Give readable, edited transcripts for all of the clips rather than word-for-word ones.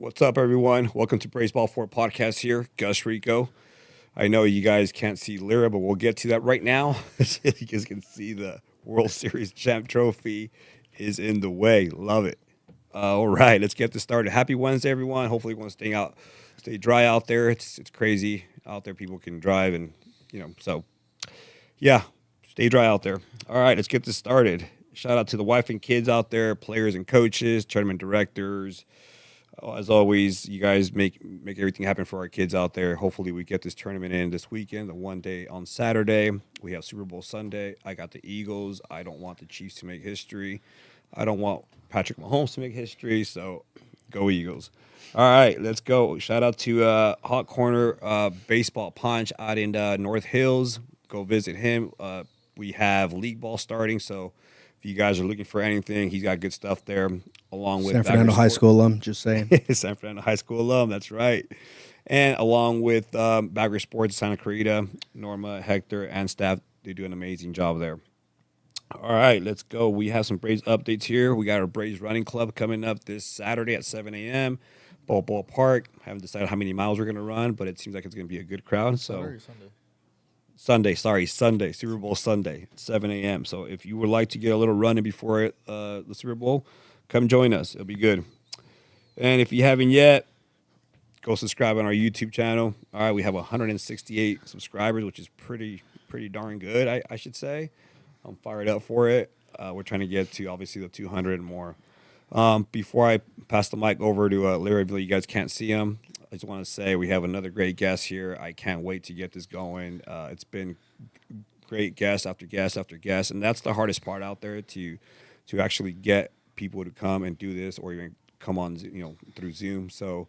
What's up, everyone? Welcome to Baseball 4 Podcast here. Gus Rico. I know you guys can't see Lira, but we'll get to that right now. You guys can see the World Series champ trophy is in the way. Love it. All right, let's get this started. Happy Wednesday, everyone. Hopefully, everyone's stay dry out there. It's crazy out there. People can drive, and so yeah, stay dry out there. All right, let's get this started. Shout out to the wife and kids out there, players and coaches, tournament directors. As always, you guys make everything happen for our kids out there. Hopefully, we get this tournament in this weekend. The one day on Saturday, we have Super Bowl Sunday. I got the Eagles. I don't want the Chiefs to make history. I don't want Patrick Mahomes to make history. So, go Eagles! All right, let's go. Shout out to Hot Corner Baseball Punch out in North Hills. Go visit him. We have league ball starting, so if you guys are looking for anything, he's got good stuff there. Along with San Fernando High School alum, just saying. San Fernando High School alum, that's right. And along with Bagger Sports, Santa Clarita, Norma, Hector, and staff, they do an amazing job there. All right, let's go. We have some Braves updates here. We got our Braves Running Club coming up this Saturday at 7 a.m. Balboa Park. Haven't decided how many miles we're going to run, but it seems like it's going to be a good crowd. So Sunday, Super Bowl Sunday, 7 a.m. So if you would like to get a little run in before the Super Bowl, come join us. It'll be good. And if you haven't yet, go subscribe on our YouTube channel. All right, we have 168 subscribers, which is pretty darn good, I should say. I'm fired up for it. We're trying to get to, obviously, the 200 and more. Before I pass the mic over to Lira, you guys can't see him, I just want to say we have another great guest here. I can't wait to get this going. It's been great guest after guest after guest, and that's the hardest part out there to actually get people to come and do this, or even come on, through Zoom. So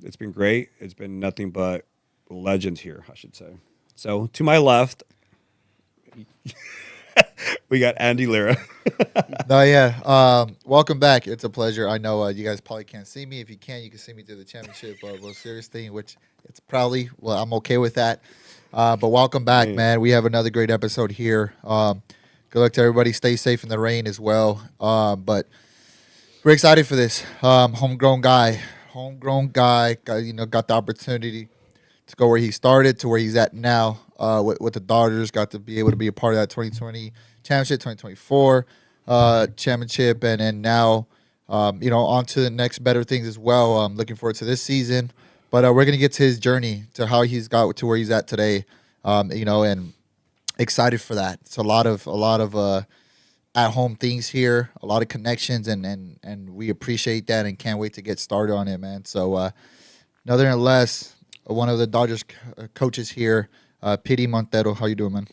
it's been great. It's been nothing but legends here, I should say. So to my left, we got Andy Lira. Welcome back. It's a pleasure. I know you guys probably can't see me. If you can, you can see me through the championship World Series thing, which it's probably, I'm okay with that. But welcome back, man. We have another great episode here. Good luck to everybody. Stay safe in the rain as well. But we're excited for this. Homegrown guy, got the opportunity to go where he started to where he's at now with the Dodgers. Got to be able to be a part of that 2020 championship, 2024 championship, and then now, on to the next better things as well. I'm looking forward to this season. But we're going to get to his journey, to how he's got to where he's at today, and excited for that. It's a lot of at-home things here, a lot of connections, and we appreciate that and can't wait to get started on it, man. So, nonetheless, one of the Dodgers coaches here, Petie Montero. How you doing, man?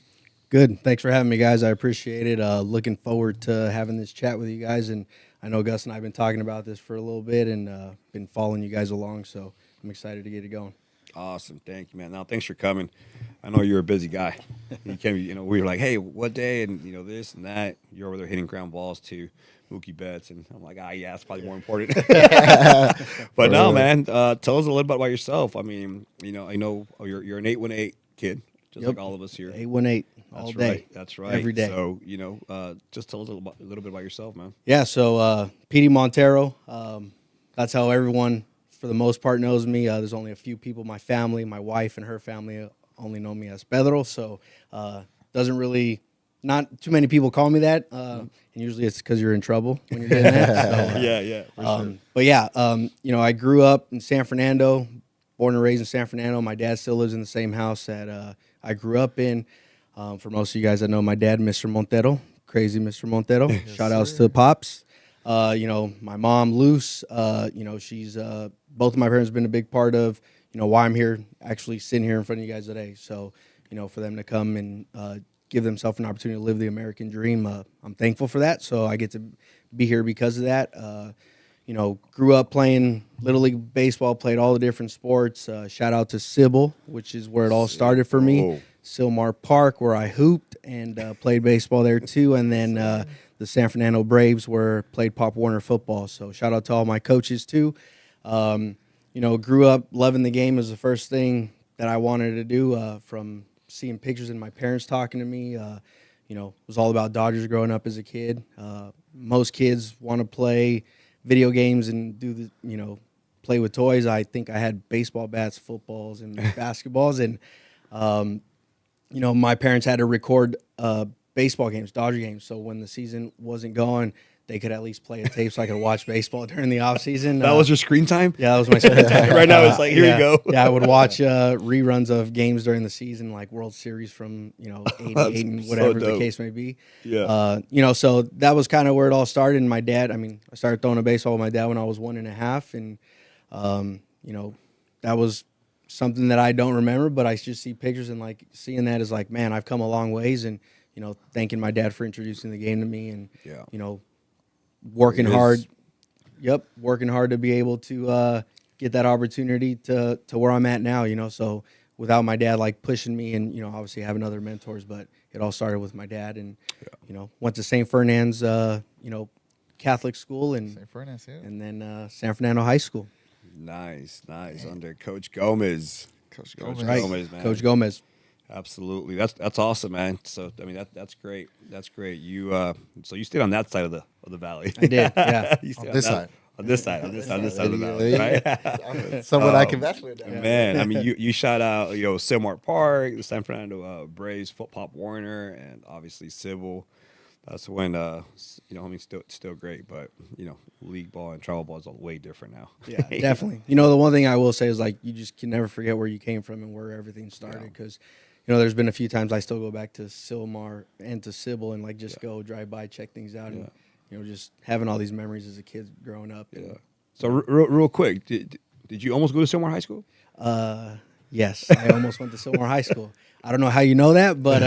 Good. Thanks for having me, guys. I appreciate it. Looking forward to having this chat with you guys. And I know Gus and I have been talking about this for a little bit and been following you guys along. So I'm excited to get it going. Awesome. Thank you, man. Now, thanks for coming. I know you're a busy guy. You came, we were like, hey, what day? And, this and that. You're over there hitting ground balls to Mookie Betts. And I'm like, yeah, it's probably more important. But no, man, tell us a little bit about yourself. I mean, I know you're an 818 kid, just like all of us here. 818 all day. Right. That's right. Every day. So, just tell us a little bit about yourself, man. Yeah, so Petie Montero, that's how everyone, for the most part, knows me. There's only a few people, my family, my wife and her family only know me as Pedro, so not too many people call me that, and usually it's because you're in trouble when you're doing that. So, yeah, for sure. But yeah, I grew up in San Fernando, born and raised in San Fernando. My dad still lives in the same house that I grew up in. For most of you guys that know my dad, Mr. Montero, crazy Mr. Montero. Yes, Shout outs to Pops. My mom, Luce, she's both of my parents have been a big part of, why I'm here, actually sitting here in front of you guys today. So, for them to come and give themselves an opportunity to live the American dream, I'm thankful for that. So I get to be here because of that. Grew up playing Little League baseball, played all the different sports. Shout out to Sybil, which is where it all started for me. Sylmar Park, where I hooped and played baseball there too. And then the San Fernando Braves, where played Pop Warner football. So shout out to all my coaches too. Grew up loving the game as the first thing that I wanted to do, from seeing pictures and my parents talking to me. It was all about Dodgers growing up as a kid. Most kids want to play video games and do play with toys. I think I had baseball bats, footballs, and basketballs. And, my parents had to record baseball games, Dodger games. So when the season wasn't going, they could at least play a tape so I could watch baseball during the off season. That was your screen time? Yeah, that was my screen time. Right now it's like, here you go. Yeah, I would watch reruns of games during the season, like World Series from, 88 and whatever the case may be. Yeah. So that was kind of where it all started. And my dad, I started throwing a baseball with my dad when I was 1.5. And, that was something that I don't remember, but I just see pictures and like seeing that is like, man, I've come a long ways. And, thanking my dad for introducing the game to me and, working hard. Yep, working hard to be able to get that opportunity to where I'm at now, So without my dad like pushing me and, obviously having other mentors, but it all started with my dad and, went to St. Fernand's, Catholic school and St. Fernand's, yeah. and then San Fernando High School. Nice. Under Coach Gomez. Coach Gomez. Right, Gomez, man. Coach Gomez. Absolutely. That's awesome, man. So that's great. That's great. You so you stayed on that side of the valley. I did, yeah. You stayed On this side. On this side of the valley, right? Someone I can mess with. Man, you shout out, Silmar Park, the San Fernando Braves, Pop Warner, and obviously Civil. That's when homie's still great, but league ball and travel ball is way different now. Yeah, definitely. The one thing I will say is like you just can never forget where you came from and where everything started because. There's been a few times I still go back to Silmar and to Sybil and like just go drive by, check things out, and just having all these memories as a kid growing up. Yeah. So real quick, did you almost go to Silmar High School? Yes, I almost went to Silmar High School. I don't know how you know that, but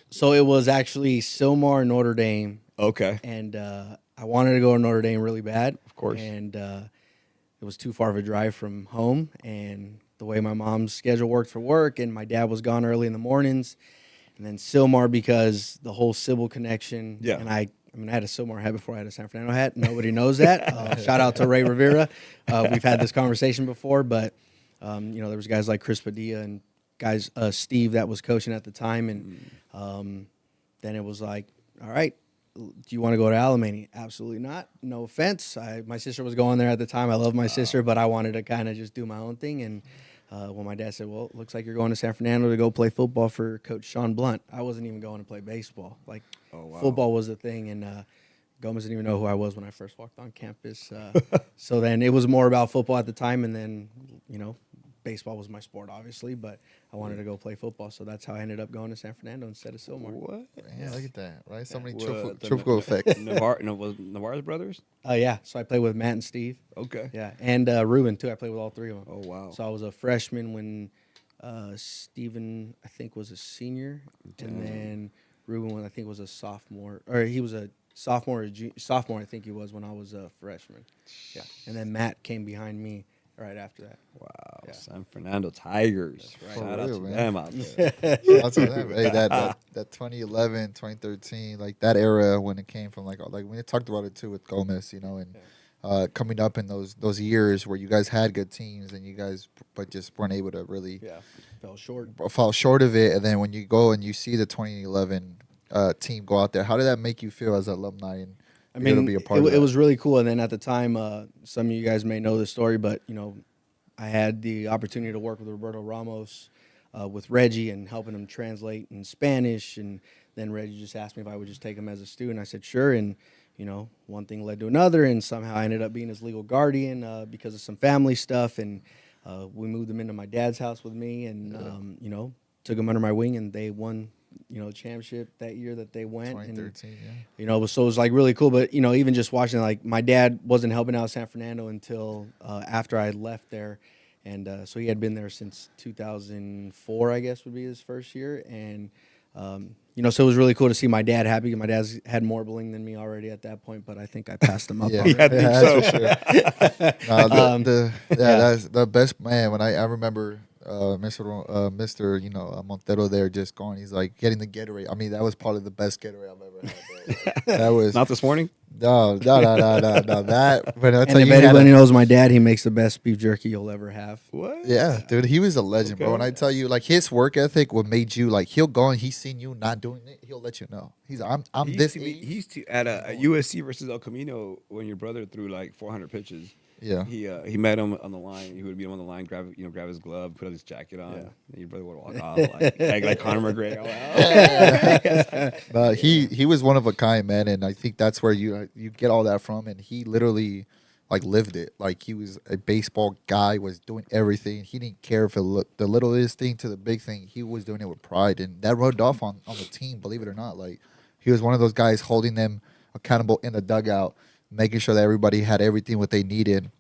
so it was actually Silmar, Notre Dame. Okay. And I wanted to go to Notre Dame really bad, of course, and it was too far of a drive from home and. The way my mom's schedule worked for work, and my dad was gone early in the mornings, and then Silmar because the whole Sybil connection. Yeah. And I had a Silmar hat before I had a San Fernando hat. Nobody knows that. Shout out to Ray Rivera. We've had this conversation before, but there was guys like Chris Padilla and guys Steve that was coaching at the time, and then it was like, all right. Do you want to go to Alemany? Absolutely not. No offense. My sister was going there at the time. I love my sister, but I wanted to kind of just do my own thing. And when my dad said, well, it looks like you're going to San Fernando to go play football for Coach Sean Blunt, I wasn't even going to play baseball. Like, football was the thing. And Gomez didn't even know who I was when I first walked on campus. So then it was more about football at the time. And then, baseball was my sport, obviously, but I wanted to go play football, so that's how I ended up going to San Fernando instead of Silmar. What? Yeah, look at that, right? So many What, tropical effects. Was Navarre's brothers? Yeah, so I played with Matt and Steve. Okay. Yeah, and Ruben, too. I played with all three of them. Oh, wow. So I was a freshman when Steven, I think, was a senior, and then Ruben, I think, was a sophomore, or he was a sophomore, I think he was when I was a freshman. Yeah, and then Matt came behind me right after that. Wow, yeah. San Fernando Tigers. Right. Shout out to man. them out there. Shout out to them. Hey, that 2011, 2013, like that era when it came from like when they talked about it too with Gomez, and coming up in those years where you guys had good teams and you guys but just weren't able to really fall short of it. And then when you go and you see the 2011 team go out there, how did that make you feel as an alumni and be a part of it was really cool. And then at the time, some of you guys may know the story, but I had the opportunity to work with Roberto Ramos, with Reggie, and helping him translate in Spanish. And then Reggie just asked me if I would just take him as a student. I said sure, and one thing led to another, and somehow I ended up being his legal guardian because of some family stuff. And we moved him into my dad's house with me, and took him under my wing, and they won. Championship that year that they went. 2013, and, so it was like really cool. But, even just watching, like my dad wasn't helping out San Fernando until after I left there. And so he had been there since 2004, I guess would be his first year. And, so it was really cool to see my dad happy. My dad's had more bling than me already at that point, but I think I passed him up. Yeah, on it. I think so. For sure. That's the best, man. When I remember Mr. Montero there just going. He's like getting the Gatorade. I mean, that was probably the best Gatorade I've ever had. Bro. That was Not this morning. no. That. But I And tell if you, anybody knows my dad, he makes the best beef jerky you'll ever have. What? yeah, dude, he was a legend, bro. Okay. And I tell you, like his work ethic, what made you like he'll go and he's seen you not doing it, he'll let you know. He's I'm He this. used to at a USC versus El Camino when your brother threw like 400 pitches. Yeah. He met him on the line. He would meet him on the line, grab his glove, put his jacket on. Yeah. And your brother would walk off like Conor McGregor. He was one of a kind, man, and I think that's where you get all that from. And he literally like lived it. Like he was a baseball guy, was doing everything. He didn't care if it looked the littlest thing to the big thing. He was doing it with pride, and that rubbed off on the team. Believe it or not, like he was one of those guys holding them accountable in the dugout, making sure that everybody had everything what they needed.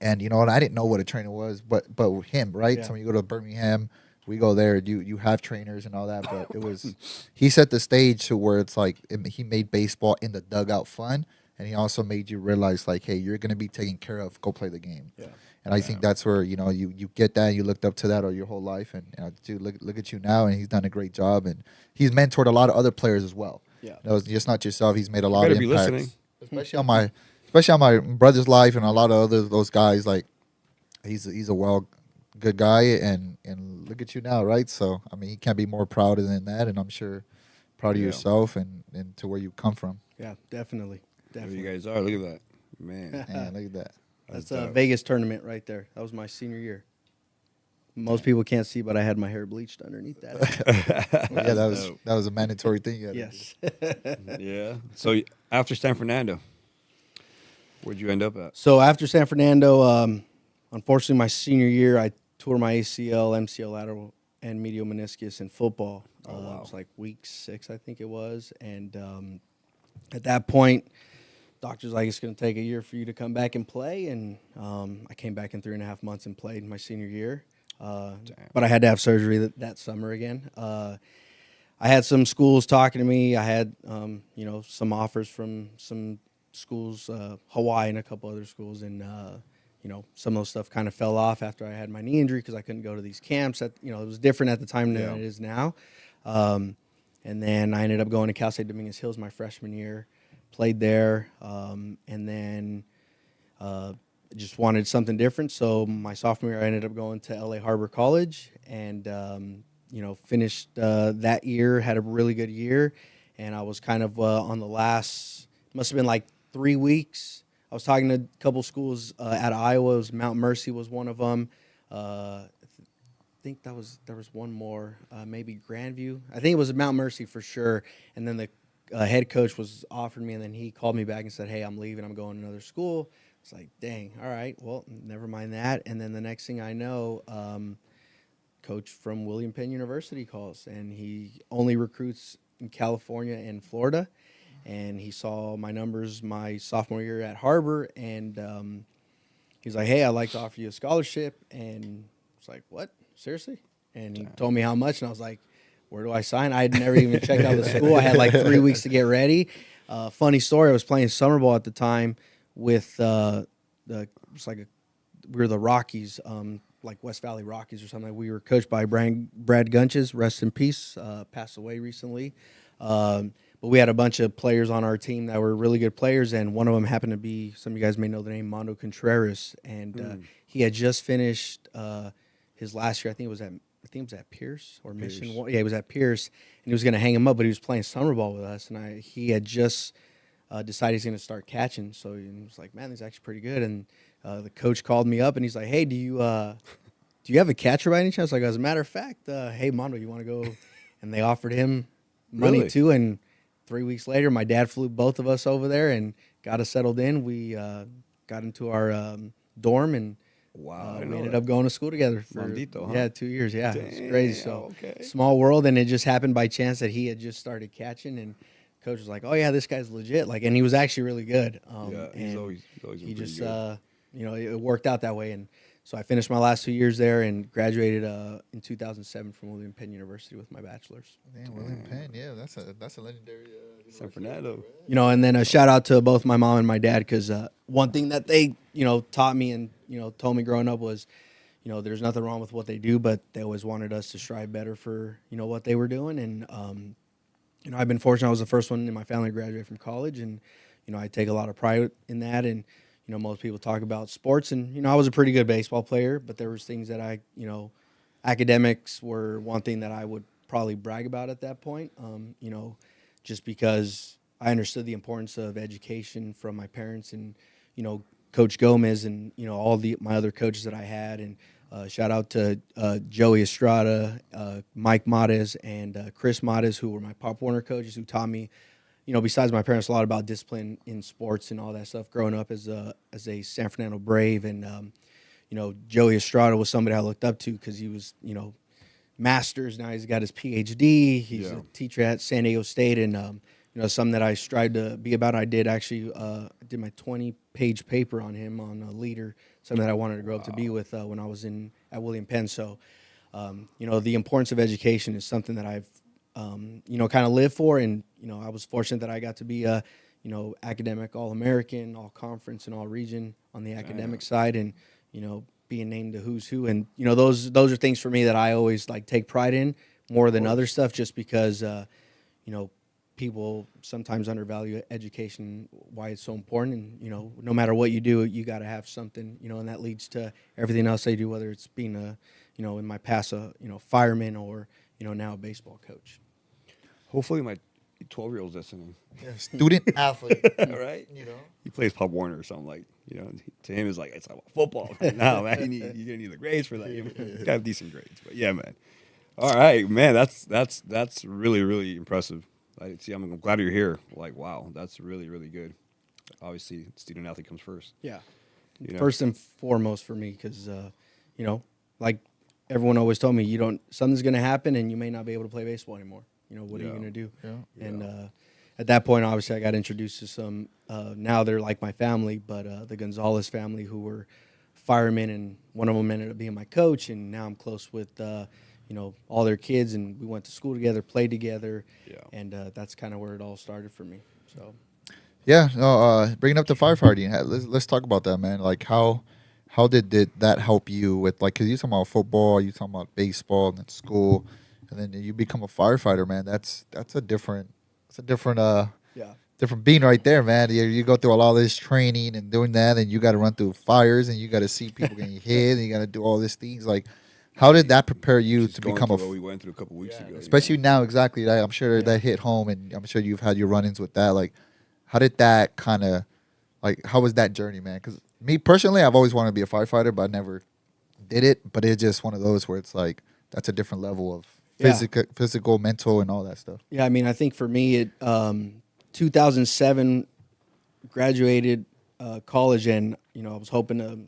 And you know, and I didn't know what a trainer was, but him, right? Yeah. So when you go to Birmingham, we go there. You have trainers and all that, but it was he set the stage to where it's like he made baseball in the dugout fun, and he also made you realize like, hey, you're gonna be taken care of. Go play the game. Yeah. And I think that's where you know you get that. You looked up to that all your whole life, and dude, look at you now, and he's done a great job, and he's mentored a lot of other players as well. Yeah. You know, it's just not yourself. He's made a lot better of be impacts, listening. especially on my brother's life and a lot of those guys. Like he's a good guy, and look at you now, right? So I mean, he can't be more proud than that, and I'm sure proud of Yeah. yourself and to where you come from. Yeah, definitely. There Definitely. you guys are. Look at that, man. Man, look at that. That's dope. a Vegas tournament right there. That was my senior year. Most people can't see, but I had my hair bleached underneath that. Well, yeah, dope. that was a mandatory thing. You had to do. Yes. Yeah. So after San Fernando, where'd you end up at? So after San Fernando, unfortunately, my senior year, I tore my ACL, MCL lateral, and medial meniscus in football. Oh, wow. It was like week 6, I think it was. And at that point, doctor's like, it's going to take a year for you to come back and play. And I came back in 3.5 months and played my senior year. But I had to have surgery that summer again. I had some schools talking to me. I had, some offers from some schools, Hawaii and a couple other schools. And, some of those stuff kind of fell off after I had my knee injury because I couldn't go to these camps. It was different at the time than it is now. And then I ended up going to Cal State Dominguez Hills my freshman year, played there, and then just wanted something different. So my sophomore year, I ended up going to LA Harbor College and, finished that year, had a really good year. And I was kind of on the last, must have been like 3 weeks. I was talking to a couple schools out of Iowa. It was Mount Mercy was one of them. I think there was one more, maybe Grandview. I think it was Mount Mercy for sure. And then the head coach was offered me, and then he called me back and said, hey, I'm leaving. I'm going to another school. It's like, dang, all right, well, never mind that. And then the next thing I know, coach from William Penn University calls, and he only recruits in California and Florida. And he saw my numbers my sophomore year at Harbor, and he's like, hey, I'd like to offer you a scholarship. And I was like, what? Seriously? And he told me how much, and I was like, where do I sign? I had never even checked out the school. I had like 3 weeks to get ready. Funny story, I was playing summer ball at the time with we were the Rockies, like West Valley Rockies or something. We were coached by Brad Gunches, rest in peace, passed away recently. But we had a bunch of players on our team that were really good players, and one of them happened to be, some of you guys may know the name, Mondo Contreras, and he had just finished his last year. I think it was at Pierce or Mission. Yeah, he was at Pierce, and he was going to hang him up, but he was playing summer ball with us, and he had just decided he's going to start catching. So he was like, man, he's actually pretty good. And the coach called me up, and he's like, hey, do you have a catcher by any chance? Like, as a matter of fact, hey, Mondo, you want to go? And they offered him money Really? too, and 3 weeks later, my dad flew both of us over there and got us settled in. We got into our dorm, and Wow. we ended up going to school together for Maldito, huh? 2 years. Yeah, it's crazy. So okay. small world, and it just happened by chance that he had just started catching, and coach was like, "Oh yeah, this guy's legit." Like, and he was actually really good. Yeah, he's and always been he pretty just good. it worked out that way, and so I finished my last 2 years there and graduated in 2007 from William Penn University with my bachelor's. Man, William Penn, yeah, that's a legendary. San Fernando. And then a shout out to both my mom and my dad, because one thing that they taught me and told me growing up was, there's nothing wrong with what they do, but they always wanted us to strive better for what they were doing. And I've been fortunate. I was the first one in my family to graduate from college, and I take a lot of pride in that. And most people talk about sports, and I was a pretty good baseball player, but there was things that academics were one thing that I would probably brag about at that point. Just because I understood the importance of education from my parents, and Coach Gomez and, all my other coaches that I had. And shout out to Joey Estrada, Mike Mates, and Chris Mates, who were my Pop Warner coaches, who taught me, besides my parents, a lot about discipline in sports and all that stuff growing up as a San Fernando Brave. And, Joey Estrada was somebody I looked up to because he was, master's. Now he's got his PhD. He's a teacher at San Diego State. And, something that I strive to be about. I did actually did my 20-page paper on him on Lira, something that I wanted to grow up to be with when I was at William Penn. So, the importance of education is something that I've, kind of lived for. And, I was fortunate that I got to be a, academic All-American, All-Conference, and All-Region on the academic side. And, being named the who's who. And, those are things for me that I always take pride in more than other stuff, just because, people sometimes undervalue education, why it's so important. And, no matter what you do, you got to have something, and that leads to everything else they do, whether it's being in my past, fireman or, now a baseball coach. Hopefully my 12-year-old's listening. Yeah, student athlete. All right. He plays Pop Warner or something, to him it's it's about football. No, man, you're going to need the grades for that. You got to have decent grades. But yeah, man. All right, man, that's really, really impressive. I'm glad you're here. Wow, that's really, really good. Obviously, student athlete comes first. Yeah. First and foremost for me, because, like everyone always told me, something's going to happen and you may not be able to play baseball anymore. What are you going to do? Yeah. And at that point, obviously, I got introduced to some, now they're like my family, but the Gonzalez family, who were firemen, and one of them ended up being my coach, and now I'm close with all their kids, and we went to school together, played together, and that's kind of where it all started for me. So, yeah, no, bringing up the firefighting, let's talk about that, man. How did that help you with because you talking about football, you talking about baseball, and then school, and then you become a firefighter, man. That's a different different being right there, man. You go through all this training and doing that, and you got to run through fires, and you got to see people getting hit, and you got to do all these things How did that prepare you to become what we went through a couple weeks ago? Especially now, exactly. I'm sure that hit home, and I'm sure you've had your run-ins with that. How did that kind of, how was that journey, man? Because me personally, I've always wanted to be a firefighter, but I never did it. But it's just one of those where it's that's a different level of physical, mental, and all that stuff. Yeah, I mean, I think for me, 2007, graduated college, and I was hoping to,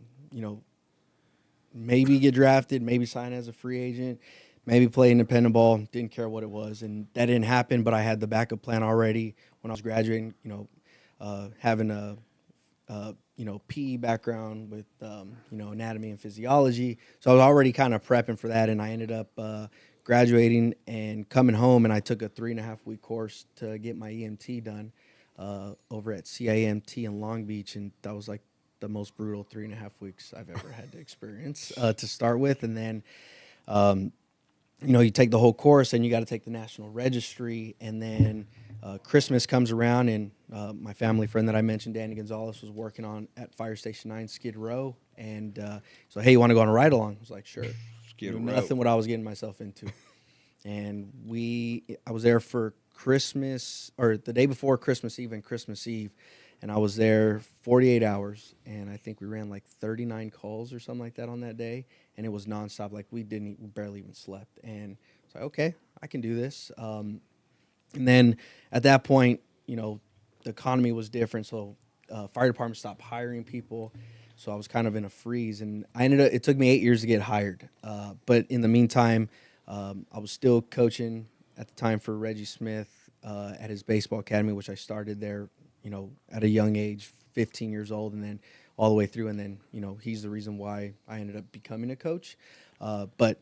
maybe get drafted, maybe sign as a free agent, maybe play independent ball. Didn't care what it was, and that didn't happen. But I had the backup plan already when I was graduating. Having a PE background with anatomy and physiology, so I was already kind of prepping for that. And I ended up graduating and coming home, and I took a 3.5-week course to get my EMT done over at CIMT in Long Beach, and that was the most brutal 3.5 weeks I've ever had to experience to start with. And then, you take the whole course, and you got to take the National Registry. And then Christmas comes around, and my family friend that I mentioned, Danny Gonzalez, was working at Fire Station 9 Skid Row. And so, hey, you want to go on a ride along? I was like, sure. Skid Row. Nothing what I was getting myself into. And I was there for Christmas, or the day before Christmas Eve and Christmas Eve. And I was there 48 hours, and I think we ran 39 calls or something like that on that day, and it was nonstop. We barely even slept. And it's okay, I can do this. And then at that point, the economy was different, so fire department stopped hiring people. So I was kind of in a freeze, and it took me 8 years to get hired. But in the meantime, I was still coaching at the time for Reggie Smith at his baseball academy, which I started there at a young age, 15 years old, and then all the way through. And then, he's the reason why I ended up becoming a coach. But,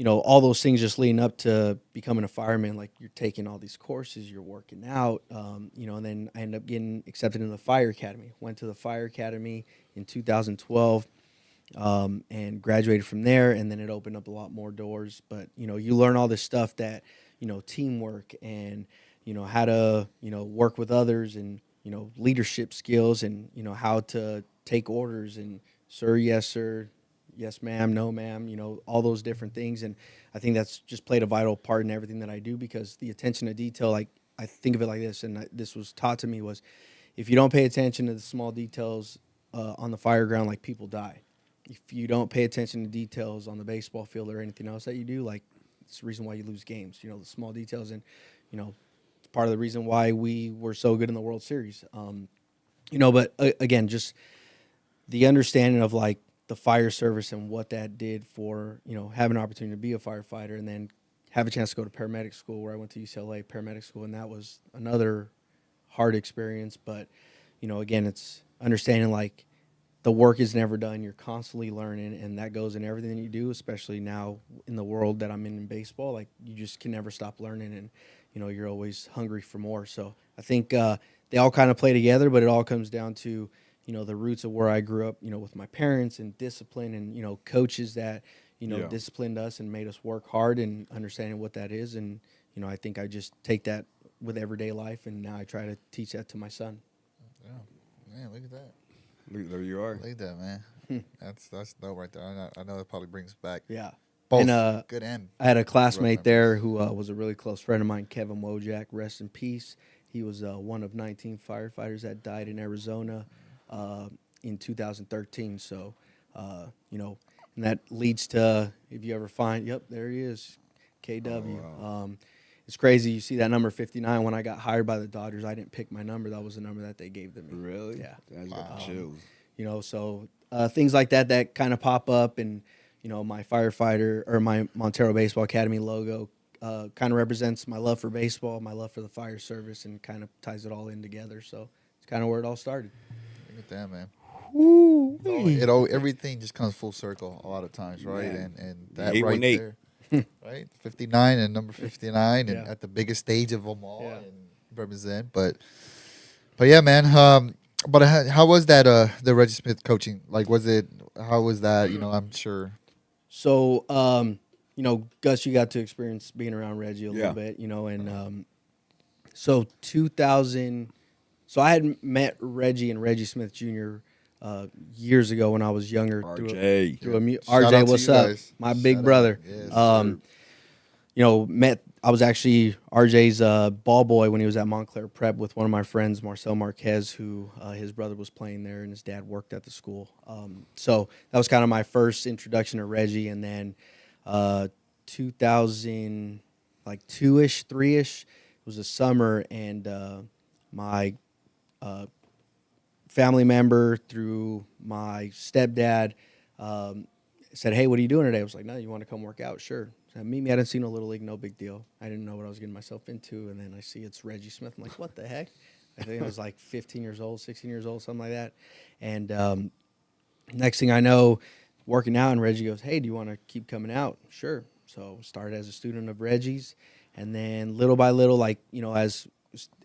all those things just leading up to becoming a fireman, you're taking all these courses, you're working out, and then I ended up getting accepted into the fire academy. Went to the fire academy in 2012 and graduated from there. And then it opened up a lot more doors. But, you learn all this stuff that, teamwork and, how to, work with others, and, leadership skills, and, how to take orders, and sir, yes, sir, yes, ma'am, no, ma'am, all those different things. And I think that's just played a vital part in everything that I do, because the attention to detail, I think of it like this, and this was taught to me, was if you don't pay attention to the small details, on the fire ground, like people die. If you don't pay attention to details on the baseball field or anything else that you do, like it's the reason why you lose games. You know, the small details, and you know, it's part of the reason why we were so good in the World Series. You know, but again, just the understanding of like the fire service and what that did for, you know, having an opportunity to be a firefighter and then have a chance to go to paramedic school, where I went to UCLA paramedic school, and that was another hard experience. But, you know, again, it's understanding like the work is never done. You're constantly learning, and that goes in everything that you do, especially now in the world that I'm in baseball. Like, you just can never stop learning, and, you know, you're always hungry for more. So I think they all kind of play together, but it all comes down to, you know, the roots of where I grew up, you know, with my parents and discipline and, you know, coaches that, you know, disciplined us and made us work hard and understanding what that is. And, you know, I think I just take that with everyday life, and now I try to teach that to my son. Yeah, man, look at that. Look, there you are. Look at that, man. That's dope right there. I know that probably brings back Yeah. both And, good and I had a classmate rough there who was a really close friend of mine, Kevin Wojak, rest in peace. He was one of 19 firefighters that died in Arizona in 2013. So, you know, and that leads to, if you ever find, yep, there he is, KW. Oh, wow. It's crazy. You see that number 59. When I got hired by the Dodgers, I didn't pick my number. That was the number that they gave to me. Really? Yeah. That's got the chills. You know, so things like that kind of pop up, and you know, my firefighter or my Montero Baseball Academy logo kind of represents my love for baseball, my love for the fire service, and kind of ties it all in together. So it's kind of where it all started. Look at that, man. Woo. Everything just comes full circle a lot lot of times, right? Man. And that 818. right there, right? 59 and number 59, and Yeah. at the biggest stage of them all, Yeah. and represent. But yeah, man. But how was that? The Reggie Smith coaching, like, was it? How was that? You know, I'm sure. So, you know, Gus, you got to experience being around Reggie a Yeah. little bit, you know, and so 2000. So I had met Reggie and Reggie Smith Jr. Years ago when I was younger. RJ. Shout out RJ, to what's you up? guys. My Shout big out. brother. Yes, You know, I was actually RJ's ball boy when he was at Montclair Prep with one of my friends, Marcel Marquez, who his brother was playing there and his dad worked at the school. So that was kind of my first introduction to Reggie. And then 2000, like 2-ish, 3-ish, it was a summer, and my family member through my stepdad said, "Hey, what are you doing today?" I was like, "No, you want to come work out?" Sure. So meet me. I didn't see no Little League, no big deal. I didn't know what I was getting myself into. And then I see it's Reggie Smith. I'm like, what the heck? I think I was like 15 years old, 16 years old, something like that. And next thing I know, working out, and Reggie goes, "Hey, do you want to keep coming out?" Sure. So started as a student of Reggie's. And then little by little, like, you know, as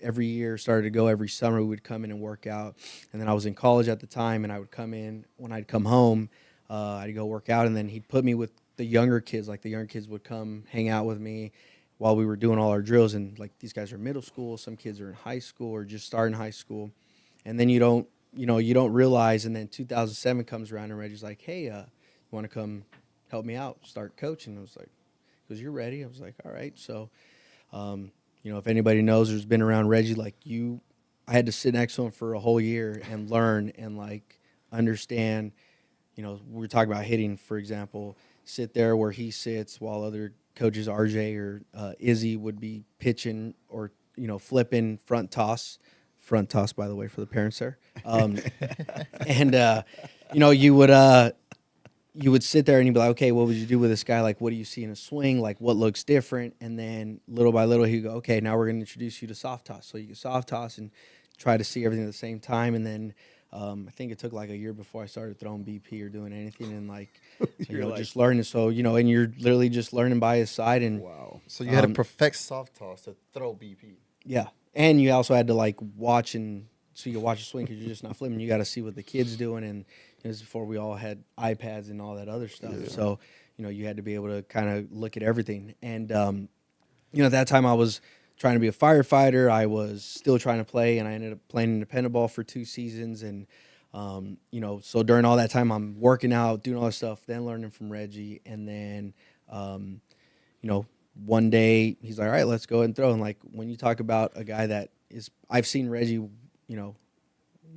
every year started to go, every summer we would come in and work out. And then I was in college at the time, and I would come in. When I'd come home, I'd go work out, and then he'd put me with the younger kids. Like, the younger kids would come hang out with me while we were doing all our drills. And like, these guys are middle school, some kids are in high school or just starting high school. And then you don't realize. And then 2007 comes around, and Reggie's like, "Hey, you want to come help me out, start coaching?" I was like, "Because you're ready." I was like, "All right." So, you know, if anybody knows, there's been around Reggie, like I had to sit next to him for a whole year and learn and like understand. You know, we were talking about hitting, for example, sit there where he sits while other coaches, RJ or Izzy, would be pitching or, you know, flipping front toss, by the way, for the parents there. And, you know, you would sit there and you'd be like, "Okay, what would you do with this guy? Like, what do you see in a swing? Like, what looks different?" And then little by little, he'd go, "Okay, now we're going to introduce you to soft toss." So you can soft toss and try to see everything at the same time. And then I think it took like a year before I started throwing BP or doing anything, and like, you know, like, just learning. So, you know, and you're literally just learning by his side. And wow. So you had to perfect soft toss to throw BP. yeah, and you also had to like watch, and so you could watch a swing because you're just not flipping. You got to see what the kid's doing, and it was before we all had iPads and all that other stuff. Yeah. So, you know, you had to be able to kind of look at everything. And you know, at that time I was trying to be a firefighter. I was still trying to play, and I ended up playing independent ball for 2 seasons. And you know, so during all that time, I'm working out, doing all that stuff, then learning from Reggie, and then you know, one day he's like, "All right, let's go ahead and throw." And like, when you talk about a guy that is, I've seen Reggie, you know,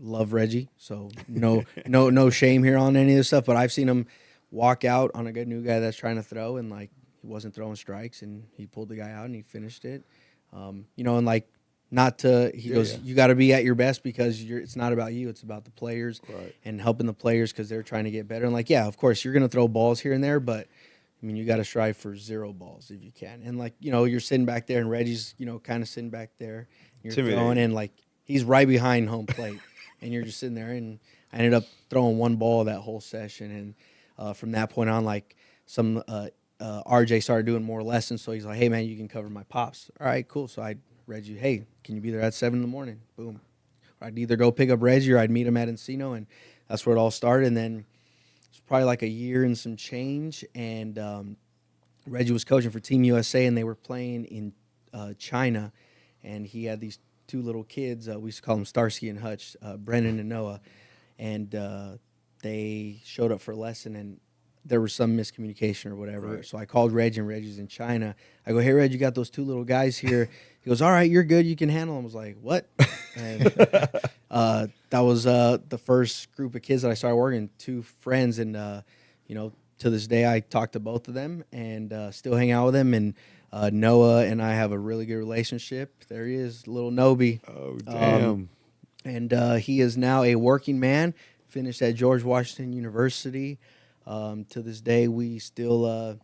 love Reggie, so no shame here on any of this stuff. But I've seen him walk out on a good new guy that's trying to throw, and like he wasn't throwing strikes, and he pulled the guy out and he finished it. And like not to he goes, you got to be at your best because it's not about you, it's about the players and helping the players because they're trying to get better. And like of course you're gonna throw balls here and there, but I mean, you got to strive for 0 balls if you can. And, like, you're sitting back there, and Reggie's, kind of sitting back there. You're throwing, and, like, he's right behind home plate. And you're just sitting there. And I ended up throwing 1 ball that whole session. And from that point on, like, some RJ started doing more lessons. So he's like, hey, man, you can cover my pops. All right, cool. So I Reggie, hey, can you be there at 7 in the morning? Boom. I'd either go pick up Reggie or I'd meet him at Encino. And that's where it all started. And then probably like a year and some change, and Reggie was coaching for Team USA, and they were playing in China, and he had these 2 little kids. We used to call them Starsky and Hutch, Brennan and Noah, and they showed up for a lesson, and there was some miscommunication or whatever. Right. So I called Reggie, and Reggie's in China. I go, hey, Reggie, you got those 2 little guys here. He goes, all right, you're good. You can handle them. I was like, what? And that was the first group of kids that I started working, 2 friends. And, to this day, I talk to both of them and still hang out with them. And Noah and I have a really good relationship. There he is, little Nobi. Oh, damn. And he is now a working man, finished at George Washington University. To this day, we still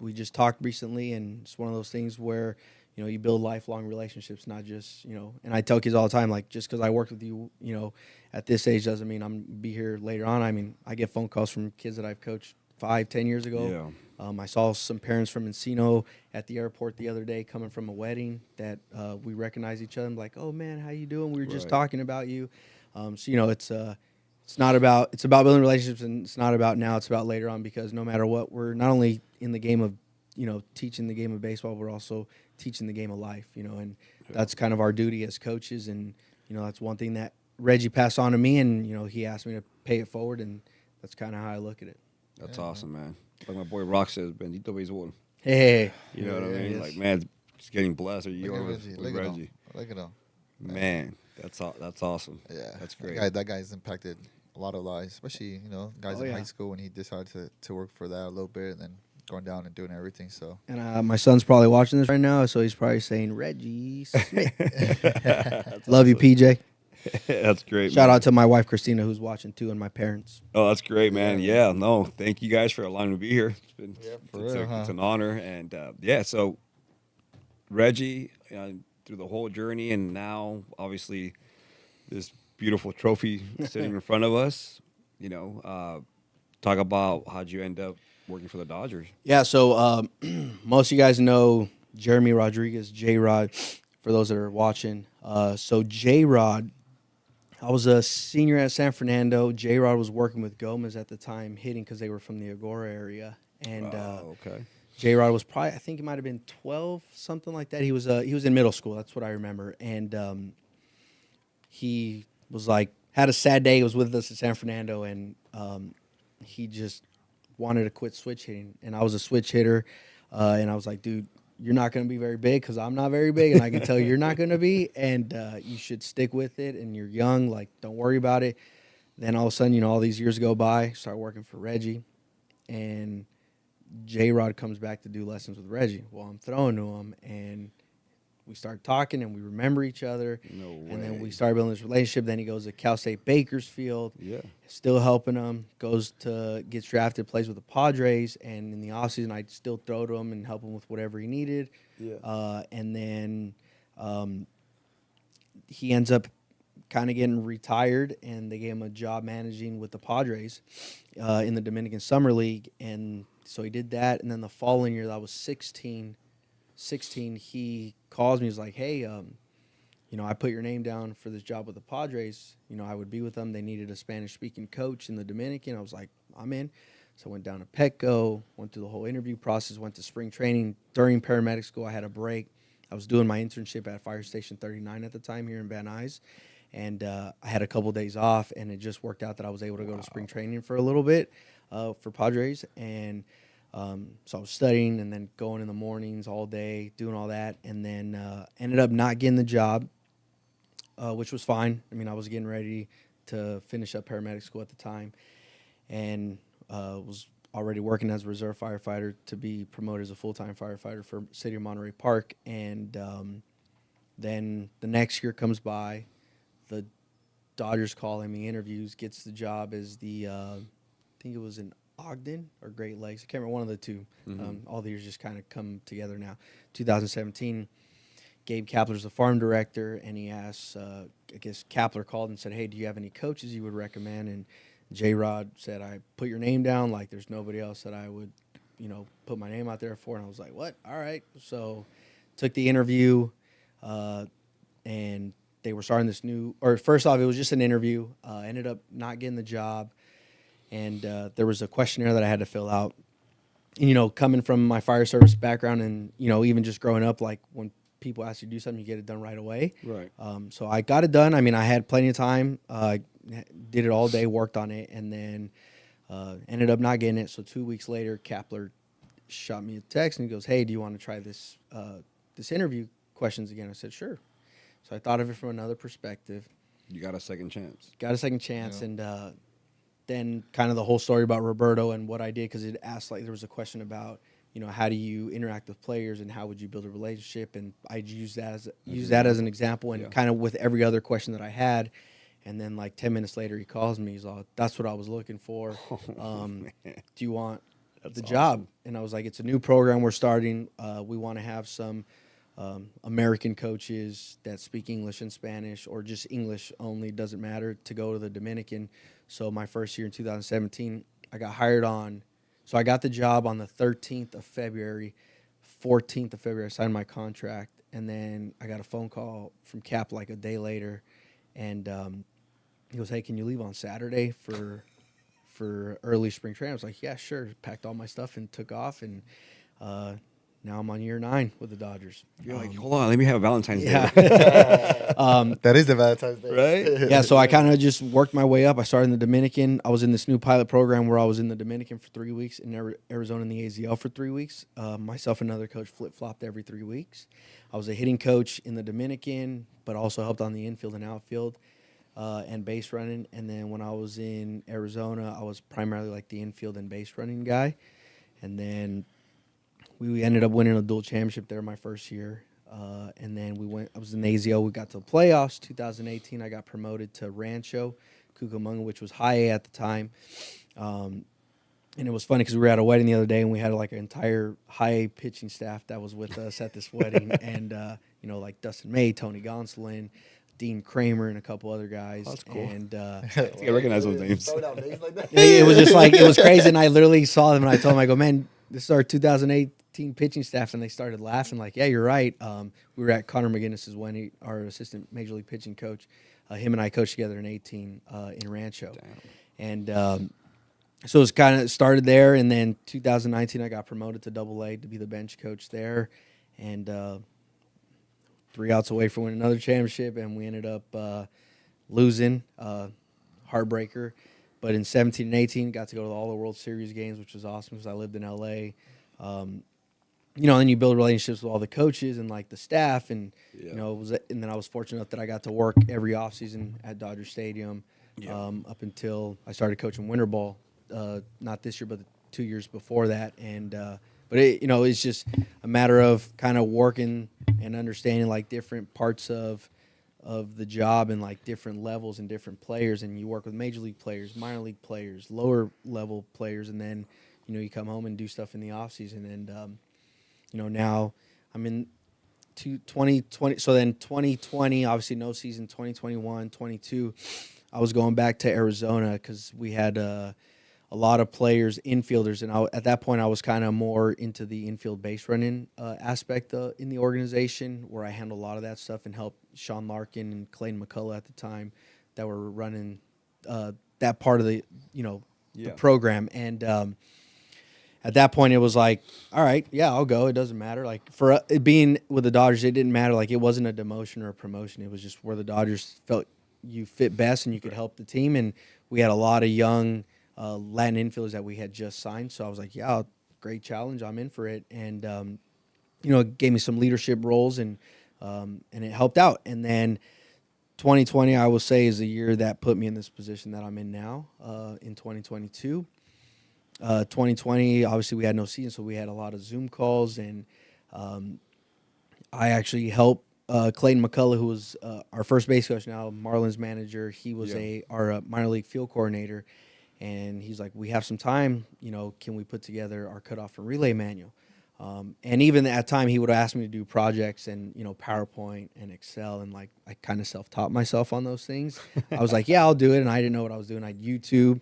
we just talked recently, and it's one of those things where you build lifelong relationships, not just And I tell kids all the time, like, just because I worked with you, at this age doesn't mean I'm be here later on. I mean, I get phone calls from kids that I've coached 5-10 years ago. Yeah. I saw some parents from Encino at the airport the other day coming from a wedding that we recognize each other. I'm like, oh man, how you doing? We were just talking about you. It's about building relationships, and it's not about now, it's about later on, because no matter what, we're not only in the game of, teaching the game of baseball, we're also teaching the game of life, and that's kind of our duty as coaches. And, that's one thing that Reggie passed on to me, and, he asked me to pay it forward, and that's kind of how I look at it. That's awesome, man. Like my boy Rock says, Bendito Béisbol. Hey. You know what I mean? Like, man, just getting blessed. Or you are with Reggie. Look at him. Man, that's awesome. Yeah. That's great. That guy's impacted a lot of lives, especially, guys in high school when he decided to work for that a little bit and then going down and doing everything. So. And my son's probably watching this right now, so he's probably saying, Reggie Smith. Love you, PJ. That's great. Shout out to my wife, Christina, who's watching too, and my parents. Oh, that's great, man. Yeah, no, thank you guys for allowing me to be here. It's an honor. And so Reggie, through the whole journey, and now obviously this beautiful trophy sitting in front of us, talk about how'd you end up working for the Dodgers? Yeah, so most of you guys know Jeremy Rodriguez, J-Rod, for those that are watching. So J-Rod, I was a senior at San Fernando. J-Rod was working with Gomez at the time, hitting because they were from the Agora area. And okay. J-Rod was probably, I think he might have been 12, something like that. He was in middle school. That's what I remember. And he was like, had a sad day. He was with us at San Fernando, and he just wanted to quit switch hitting. And I was a switch hitter, and I was like, dude, you're not going to be very big because I'm not very big, and I can tell you're not going to be, and you should stick with it, and you're young, like, don't worry about it. Then all of a sudden, all these years go by, start working for Reggie, and J-Rod comes back to do lessons with Reggie. Well, I'm throwing to him, and we start talking, and we remember each other. No way. And then we start building this relationship. Then he goes to Cal State Bakersfield. Yeah. Still helping him. Gets drafted, plays with the Padres. And in the offseason, I'd still throw to him and help him with whatever he needed. Yeah. And then he ends up kind of getting retired, and they gave him a job managing with the Padres in the Dominican Summer League. And so he did that. And then the following year, that I was 16, he calls me. He's like, hey, I put your name down for this job with the Padres. I would be with them. They needed a Spanish-speaking coach in the Dominican. I was like, I'm in. So I went down to Petco, went through the whole interview process, went to spring training. During paramedic school, I had a break. I was doing my internship at Fire Station 39 at the time here in Van Nuys. And I had a couple days off, and it just worked out that I was able to go to spring training for a little bit for Padres. And so I was studying and then going in the mornings all day, doing all that, and then ended up not getting the job. which was fine. I mean, I was getting ready to finish up paramedic school at the time, and was already working as a reserve firefighter to be promoted as a full-time firefighter for City of Monterey Park. And then the next year comes by, the Dodgers call him, he interviews, gets the job as the, I think it was in Ogden or Great Lakes. I can't remember, one of the two. All the years just kind of come together now. 2017, Gabe Kapler's the farm director, and he asked, I guess Kapler called and said, hey, do you have any coaches you would recommend? And J-Rod said, I put your name down. Like, there's nobody else that I would, put my name out there for. And I was like, what? All right. So took the interview, and they were starting this first off, it was just an interview. Ended up not getting the job. And there was a questionnaire that I had to fill out. And, coming from my fire service background and, even just growing up, like when people ask you to do something, you get it done right away. Right. So I got it done. I mean, I had plenty of time. Did it all day, worked on it, and then ended up not getting it. So 2 weeks later, Kapler shot me a text and he goes, hey, do you want to try this interview questions again? I said, sure. So I thought of it from another perspective. You got a second chance. And then kind of the whole story about Roberto and what I did, because it asked, like, there was a question about, how do you interact with players and how would you build a relationship? And I used that as an example, and kind of with every other question that I had. And then like 10 minutes later, he calls me. He's like, that's what I was looking for. Do you want the job? And I was like, it's a new program we're starting. We want to have some American coaches that speak English and Spanish, or just English only, doesn't matter, to go to the Dominican. So my first year in 2017, I got hired on. So I got the job on the 13th of February. 14th of February, I signed my contract. And then I got a phone call from Cap like a day later. And he goes, hey, can you leave on Saturday for early spring training? I was like, yeah, sure. Packed all my stuff and took off. And now I'm on year 9 with the Dodgers. You're like, hold on, let me have Valentine's Day. That is the Valentine's Day. Right? Yeah, so I kind of just worked my way up. I started in the Dominican. I was in this new pilot program where I was in the Dominican for 3 weeks, in Arizona in the AZL for 3 weeks. Myself and another coach flip-flopped every 3 weeks. I was a hitting coach in the Dominican, but also helped on the infield and outfield and base running. And then when I was in Arizona, I was primarily like the infield and base running guy. And then we ended up winning a dual championship there my first year. And then I was in the AZL. We got to the playoffs. 2018, I got promoted to Rancho Cucamonga, which was high A at the time. And it was funny because we were at a wedding the other day, and we had like an entire high A pitching staff that was with us at this wedding. And, like Dustin May, Tony Gonsolin, Dean Kramer, and a couple other guys. Oh, that's cool. And I think I recognize those names. it was just like, it was crazy. And I literally saw them, and I told them, I go, man, this is our 2018 pitching staff. And they started laughing like, yeah, you're right. We were at Connor McGinnis's wedding, our assistant major league pitching coach. Him and I coached together in 18 in Rancho. Damn. And so it was kind of started there. And then 2019, I got promoted to AA to be the bench coach there. And 3 outs away from winning another championship, and we ended up losing, heartbreaker. But in 17 and 18, got to go to all the World Series games, which was awesome because I lived in L.A. And then you build relationships with all the coaches and like the staff, and and then I was fortunate enough that I got to work every offseason at Dodger Stadium up until I started coaching winter ball. Not this year, but the 2 years before that, and but it's just a matter of kind of working and understanding like different parts of the job and like different levels and different players. And you work with major league players, minor league players, lower level players, and then you come home and do stuff in the off season. And now I'm in 2020. So then 2020, obviously no season. 2021, 22, I was going back to Arizona because we had a lot of players, infielders, and at that point I was kind of more into the infield base running aspect in the organization, where I handled a lot of that stuff and helped Sean Larkin and Clayton McCullough at the time that were running that part of the the program. And at that point it was like, all right, yeah, I'll go. It doesn't matter. Like for it being with the Dodgers, it didn't matter. Like it wasn't a demotion or a promotion. It was just where the Dodgers felt you fit best and you could help the team. And we had a lot of young Latin infielders that we had just signed. So I was like, yeah, great challenge. I'm in for it. And, it gave me some leadership roles and it helped out. And then 2020, I will say, is the year that put me in this position that I'm in now. In 2022, 2020, obviously we had no season, so we had a lot of Zoom calls, and I actually helped Clayton McCullough, who was our first base coach now, Marlins manager. He was our minor league field coordinator, and he's like, "We have some time, can we put together our cutoff and relay manual?" And even at that time, he would ask me to do projects and PowerPoint and Excel, and like I kind of self-taught myself on those things. I was like, "Yeah, I'll do it," and I didn't know what I was doing. I'd YouTube.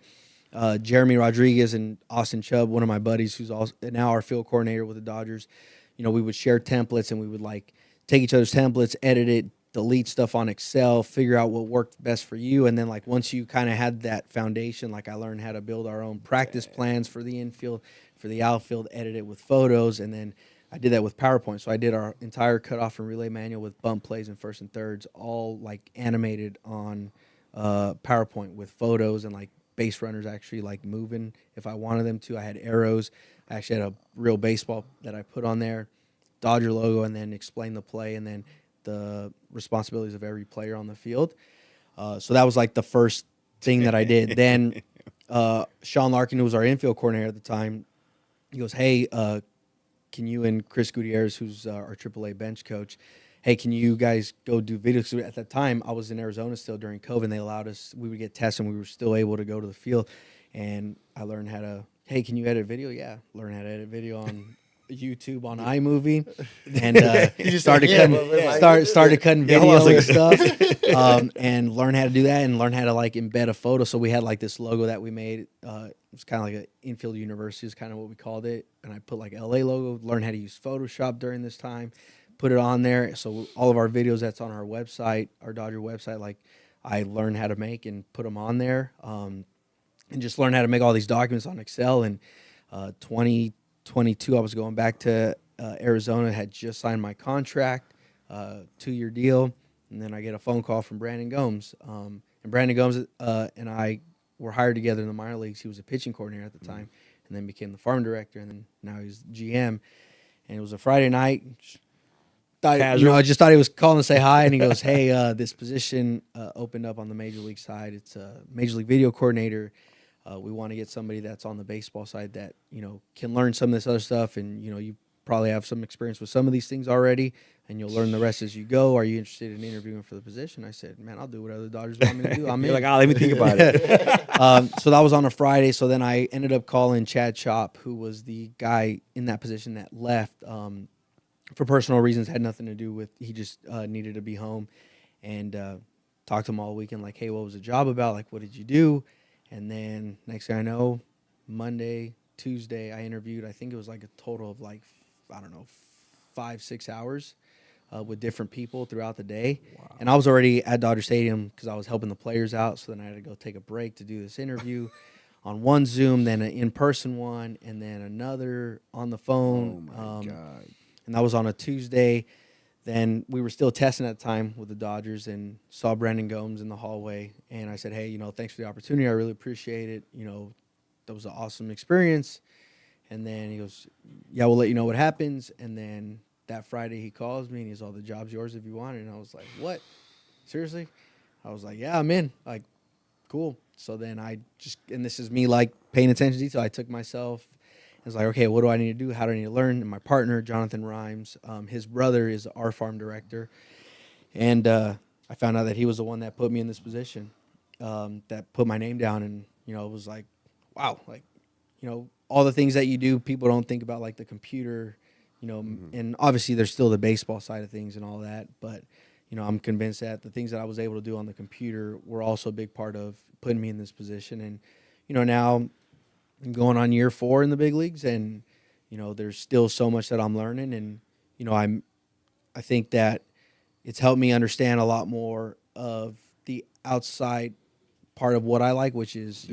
Jeremy Rodriguez and Austin Chubb, one of my buddies, who's also now our field coordinator with the Dodgers. We would share templates, and we would like take each other's templates, edit it, delete stuff on Excel, figure out what worked best for you. And then like once you kind of had that foundation, like I learned how to build our own practice plans for the infield, for the outfield, edit it with photos. And then I did that with PowerPoint. So I did our entire cutoff and relay manual with bump plays and first and thirds, all like animated on PowerPoint with photos and like base runners actually like moving if I wanted them to. I had arrows. I actually had a real baseball that I put on there, Dodger logo, and then explain the play and then the responsibilities of every player on the field. So that was like the first thing that I did. Then Sean Larkin, who was our infield coordinator at the time, he goes, "Hey, can you and Chris Gutierrez, who's our AAA bench coach, hey, can you guys go do videos?" At that time, I was in Arizona still during COVID, and they allowed us, we would get tests, and we were still able to go to the field. And I learned how to, hey, can you edit video? Yeah, learn how to edit video on YouTube, on iMovie, and started cutting video and stuff, and learn how to do that, and learn how to like embed a photo. So we had like this logo that we made. It was kind of like an infield university is kind of what we called it, and I put like LA logo. Learn how to use Photoshop during this time. Put it on there. So all of our videos that's on our website, our Dodger website, like I learned how to make and put them on there, and just learn how to make all these documents on Excel. And 2022, I was going back to Arizona, had just signed my contract, 2-year deal. And then I get a phone call from Brandon Gomes. And Brandon Gomes and I were hired together in the minor leagues. He was a pitching coordinator at the time, and then became the farm director, and then now he's GM. And it was a Friday night. I just thought he was calling to say hi, and he goes, "Hey, this position opened up on the major league side. It's a major league video coordinator. We want to get somebody that's on the baseball side that can learn some of this other stuff, and you probably have some experience with some of these things already, and you'll learn the rest as you go. Are you interested in interviewing for the position?" I said, "Man, I'll do whatever the Dodgers want me to do. I'm in." You're like, let me think about it. So that was on a Friday. So then I ended up calling Chad Chop, who was the guy in that position that left. For personal reasons, had nothing to do with, he just needed to be home, and talked to him all weekend, like, "Hey, what was the job about? Like, what did you do?" And then next thing I know, Monday, Tuesday, I interviewed. I think it was like a total of like, I don't know, 5-6 hours with different people throughout the day. Wow. And I was already at Dodger Stadium because I was helping the players out. So then I had to go take a break to do this interview on one Zoom, then an in-person one, and then another on the phone. Oh, my God. And that was on a Tuesday. Then we were still testing at the time with the Dodgers, and saw Brandon Gomes in the hallway. And I said, "Hey, thanks for the opportunity. I really appreciate it. That was an awesome experience." And then he goes, "Yeah, we'll let you know what happens." And then that Friday he calls me and he's all, "The job's yours if you want it." And I was like, "What? Seriously?" I was like, "Yeah, I'm in." Like, cool. So then and this is me like paying attention to detail. I took myself. I was like, okay, what do I need to do? How do I need to learn? And my partner, Jonathan Rhimes, his brother is our farm director. And I found out that he was the one that put me in this position, that put my name down. And, it was like, wow, like, all the things that you do, people don't think about, like the computer, and obviously there's still the baseball side of things and all that. But, I'm convinced that the things that I was able to do on the computer were also a big part of putting me in this position. And, now I'm going on year 4 in the big leagues, and there's still so much that I'm learning, and I think that it's helped me understand a lot more of the outside part of what I like, which is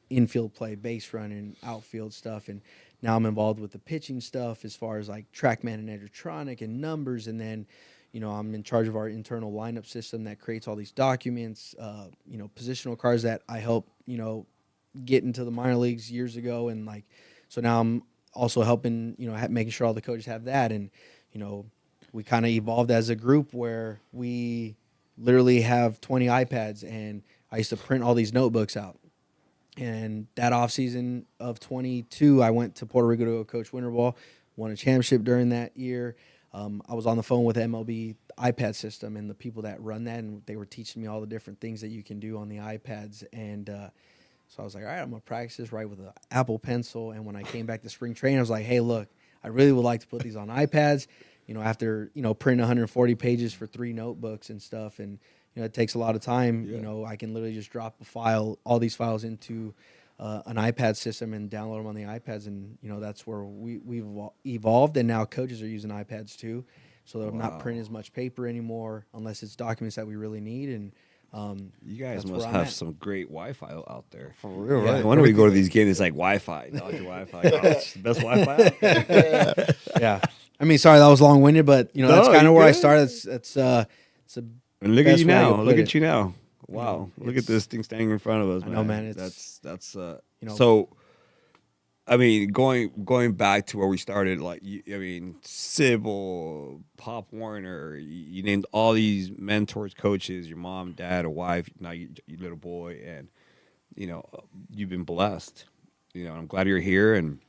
infield play, base running, outfield stuff, and now I'm involved with the pitching stuff as far as like TrackMan and Edgertronic and numbers, and then I'm in charge of our internal lineup system that creates all these documents, positional cards that I help get into the minor leagues years ago, and like, so now I'm also helping, making sure all the coaches have that, and we kind of evolved as a group where we literally have 20 iPads, and I used to print all these notebooks out. And that off season of 22, I went to Puerto Rico to go coach winter ball, won a championship during that year. I was on the phone with MLB iPad system and the people that run that, and they were teaching me all the different things that you can do on the iPads. And so I was like, all right, I'm going to practice this right with an Apple Pencil. And when I came back to spring training, I was like, hey, look, I really would like to put these on iPads, after, printing 140 pages for 3 notebooks and stuff. And, it takes a lot of time. Yeah. I can literally just drop all these files into an iPad system and download them on the iPads. And, that's where we've evolved. And now coaches are using iPads too. So they're not printing as much paper anymore unless it's documents that we really need. And you guys that's must where I'm have at. some great Wi-Fi out there. For real, Yeah. right? Whenever we go to these games, it's like Wi-Fi. Dodger Wi-Fi. Oh, it's the best Wi-Fi out there. Yeah. I mean, sorry, that was long-winded, but, that's No, kind you of where I good. started. It's a And look at best you way to now. put Look it. at you now. Wow. Look at it's- this thing standing in front of us, I man. know, man, That's you know- so I mean, going back to where we started, like Sybil, Pop Warner, you named all these mentors, coaches, your mom, dad, a wife, now your little boy, and you've been blessed. I'm glad you're here, and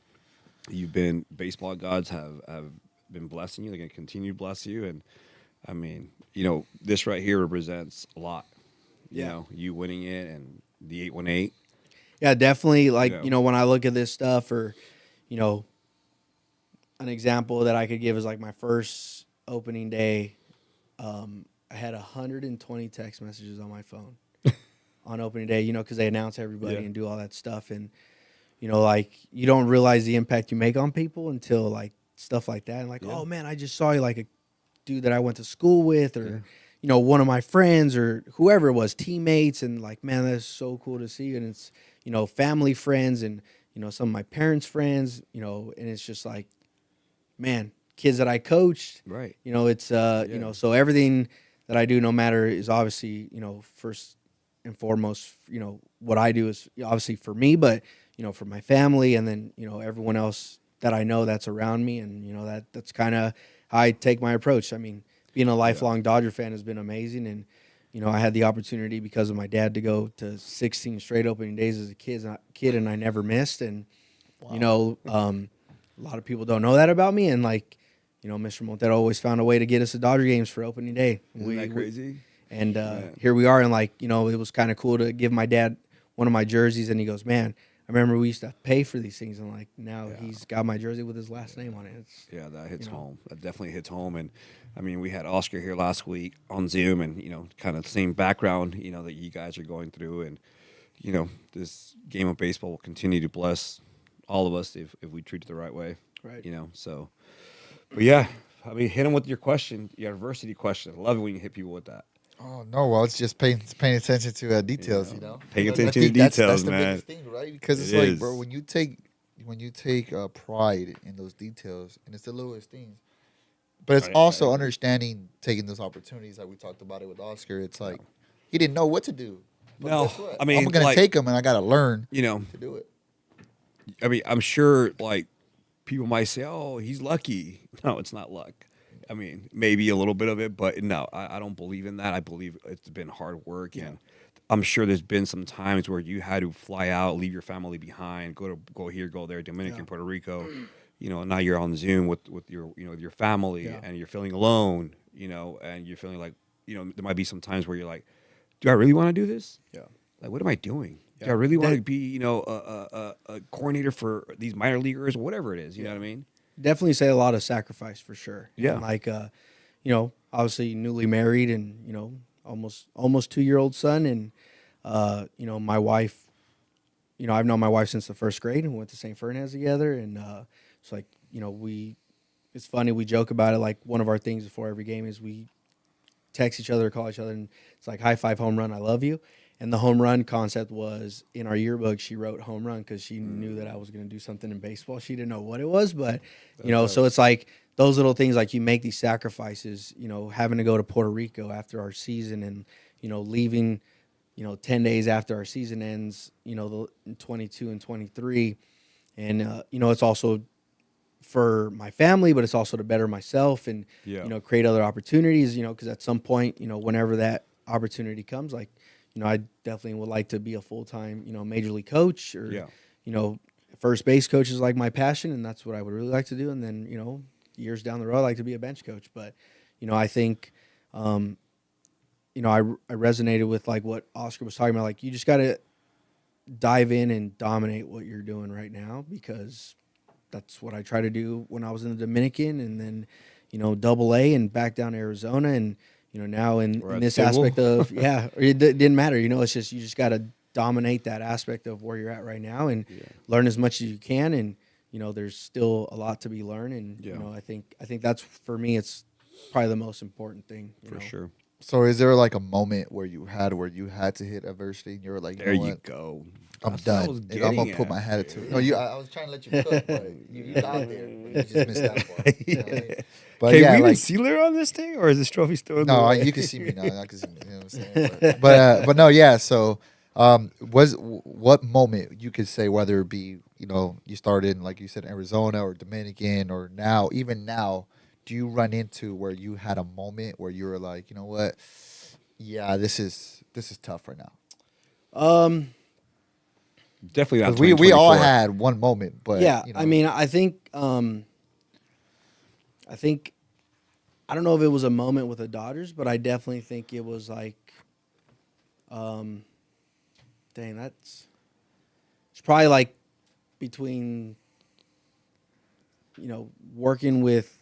baseball gods have been blessing you. They're gonna continue to bless you, and I mean, this right here represents a lot. Yeah. You winning it and the 818. Yeah, definitely. Like, Yeah. when I look at this stuff, or, an example that I could give is like my first opening day. I had 120 text messages on my phone on opening day, because they announce everybody Yeah. and do all that stuff. And, like, you don't realize the impact you make on people until like stuff like that. And like, Yeah. oh man, I just saw you, like a dude that I went to school with, or, one of my friends or whoever it was, teammates. And like, man, that's so cool to see. And it's, family friends and, some of my parents' friends, and it's just like, man, kids that I coached, Right. it's, so everything that I do, no matter, is obviously, first and foremost, what I do is obviously for me, but, for my family, and then, everyone else that I know that's around me. And, that's kind of how I take my approach. I mean, being a lifelong Dodger fan has been amazing. And, I had the opportunity because of my dad to go to 16 straight opening days as a kid, and I never missed. And, a lot of people don't know that about me. And like, Mr. Montero always found a way to get us to Dodger games for opening day. Isn't that crazy? And Man. here we are. And like, it was kind of cool to give my dad one of my jerseys. And he goes, man, I remember we used to pay for these things. And like, now he's got my jersey with his last name on it. Yeah, that hits home. That definitely hits home. And I mean, we had Oscar here last week on Zoom, and kind of the same background, that you guys are going through. And this game of baseball will continue to bless all of us if we treat it the right way. Right. So, but yeah, I mean, hit them with your question, your adversity question. I love it when you hit people with that. Oh no! Well, it's just paying attention to details, Paying I attention to think that's details, the man. biggest thing, right? Because it's It like, is. bro, when you take pride in those details, and it's the littlest things, but it's I also agree. understanding taking those opportunities. Like we talked about it with Oscar. It's like he didn't know what to do. But No, guess what? I mean, I'm gonna like- take them, and I gotta learn You know, to do it. I mean, I'm sure like people might say, "Oh, he's lucky." No, it's not luck. I mean, maybe a little bit of it, but no, I don't believe in that. I believe it's been hard work, and I'm sure there's been some times where you had to fly out, leave your family behind, go here, go there, Dominican, Puerto Rico. Now you're on Zoom with your your family, and you're feeling alone. And you're feeling like there might be some times where you're like, "Do I really want to do this? Yeah. Like, what am I doing? Do I really want to be a coordinator for these minor leaguers, or whatever it is? You know what I mean?" Definitely say a lot of sacrifice for sure. Yeah. And like, obviously newly married and, almost 2-year-old son. And, my wife, I've known my wife since the first grade and went to St. Fernando together. And it's like, it's funny. We joke about it. Like one of our things before every game is we text each other, call each other, and it's like high five, home run, I love you. And the home run concept was in our yearbook. She wrote home run because she knew that I was going to do something in baseball. She didn't know what it was, but so it's like those little things, like you make these sacrifices, having to go to Puerto Rico after our season and, leaving, 10 days after our season ends, the 22 and 23. And, it's also for my family, but it's also to better myself and, create other opportunities, because at some point, whenever that opportunity comes, like, I definitely would like to be a full-time, major league coach, or, Yeah. First base coach is like my passion, and that's what I would really like to do. And then, years down the road, I like to be a bench coach. But, I think, I resonated with like what Oscar was talking about. Like, you just got to dive in and dominate what you're doing right now, because that's what I try to do when I was in the Dominican, and then, Double A, and back down to Arizona, and now in at this Civil. aspect of it didn't matter. It's just you just got to dominate that aspect of where you're at right now, and learn as much as you can. And there's still a lot to be learned, and I think that's, for me, it's probably the most important thing. For sure. So is there like a moment where you had to hit adversity and you were like, There know you what? go. I'm That's what I was done. And I'm gonna getting put at. my hat to it. No, I was trying to let you cook, but you got there. You just missed that part. You know what I mean? But Can yeah, we even like, see Lira on this thing, or is this trophy still in the no, way? you can see me now. I can see me. You know what I'm saying? But no, yeah. So, what moment you could say, whether it be you started in, like you said, Arizona or Dominican, or even now, do you run into where you had a moment where you were like, you know what? Yeah, this is tough right now. Definitely not. Because we all 2024. had one moment, but Yeah, I mean, I think I don't know if it was a moment with the Dodgers, but I definitely think it was like, dang, it's probably like between, working with.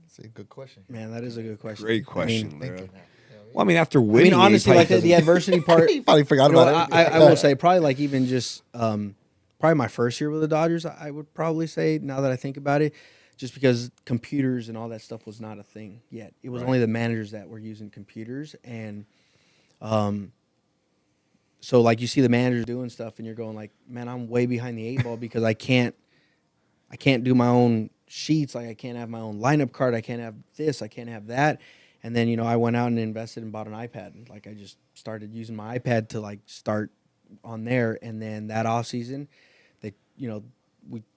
it's a good question. Man, that is a good question. Great question, I mean, Lira. Thinking that, Well, I mean, after I winning, mean, honestly, like the adversity part. you probably forgot about it. I will say probably like even just probably my first year with the Dodgers, I would probably say, now that I think about it, just because computers and all that stuff was not a thing yet. It was Right. only the managers that were using computers, and so like you see the managers doing stuff, and you're going like, man, I'm way behind the eight ball, because I can't do my own sheets. Like, I can't have my own lineup card. I can't have this. I can't have that. And then, I went out and invested and bought an iPad. Like, I just started using my iPad to like start on there. And then that off season, they,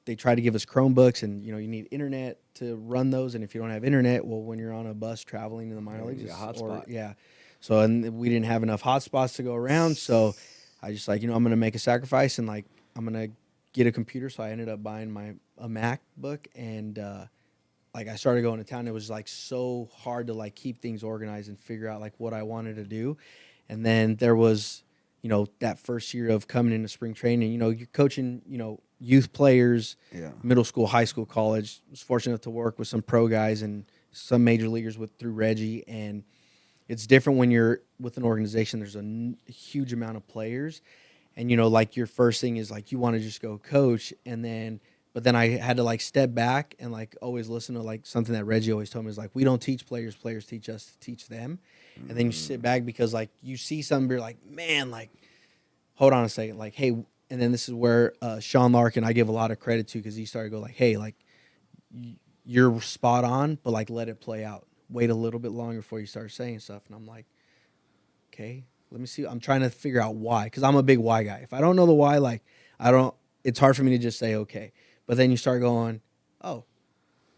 they try to give us Chromebooks, and, you need internet to run those. And if you don't have internet, well, when you're on a bus traveling to the minor leagues, you need a hotspot. So, and we didn't have enough hotspots to go around. So I just like, I'm going to make a sacrifice, and like, I'm going to get a computer. So I ended up buying a MacBook, and, like, I started going to town. It was like so hard to like keep things organized and figure out like what I wanted to do. And then there was, that first year of coming into spring training, you're coaching, youth players, middle school, high school, college. I was fortunate to work with some pro guys and some major leaguers through Reggie. And it's different when you're with an organization. There's a huge amount of players, and, like, your first thing is like, you want to just go coach. But then I had to like step back and like always listen to like something that Reggie always told me, is like, we don't teach players, players teach us to teach them. Mm-hmm. And then you sit back, because like you see something, you're like, man, like, hold on a second, like, hey. And then this is where Sean Larkin, I give a lot of credit to, because he started to go like, hey, like, you're spot on, but like, let it play out. Wait a little bit longer before you start saying stuff. And I'm like, okay, let me see. I'm trying to figure out why, because I'm a big why guy. If I don't know the why, like, it's hard for me to just say okay. But then you start going, oh,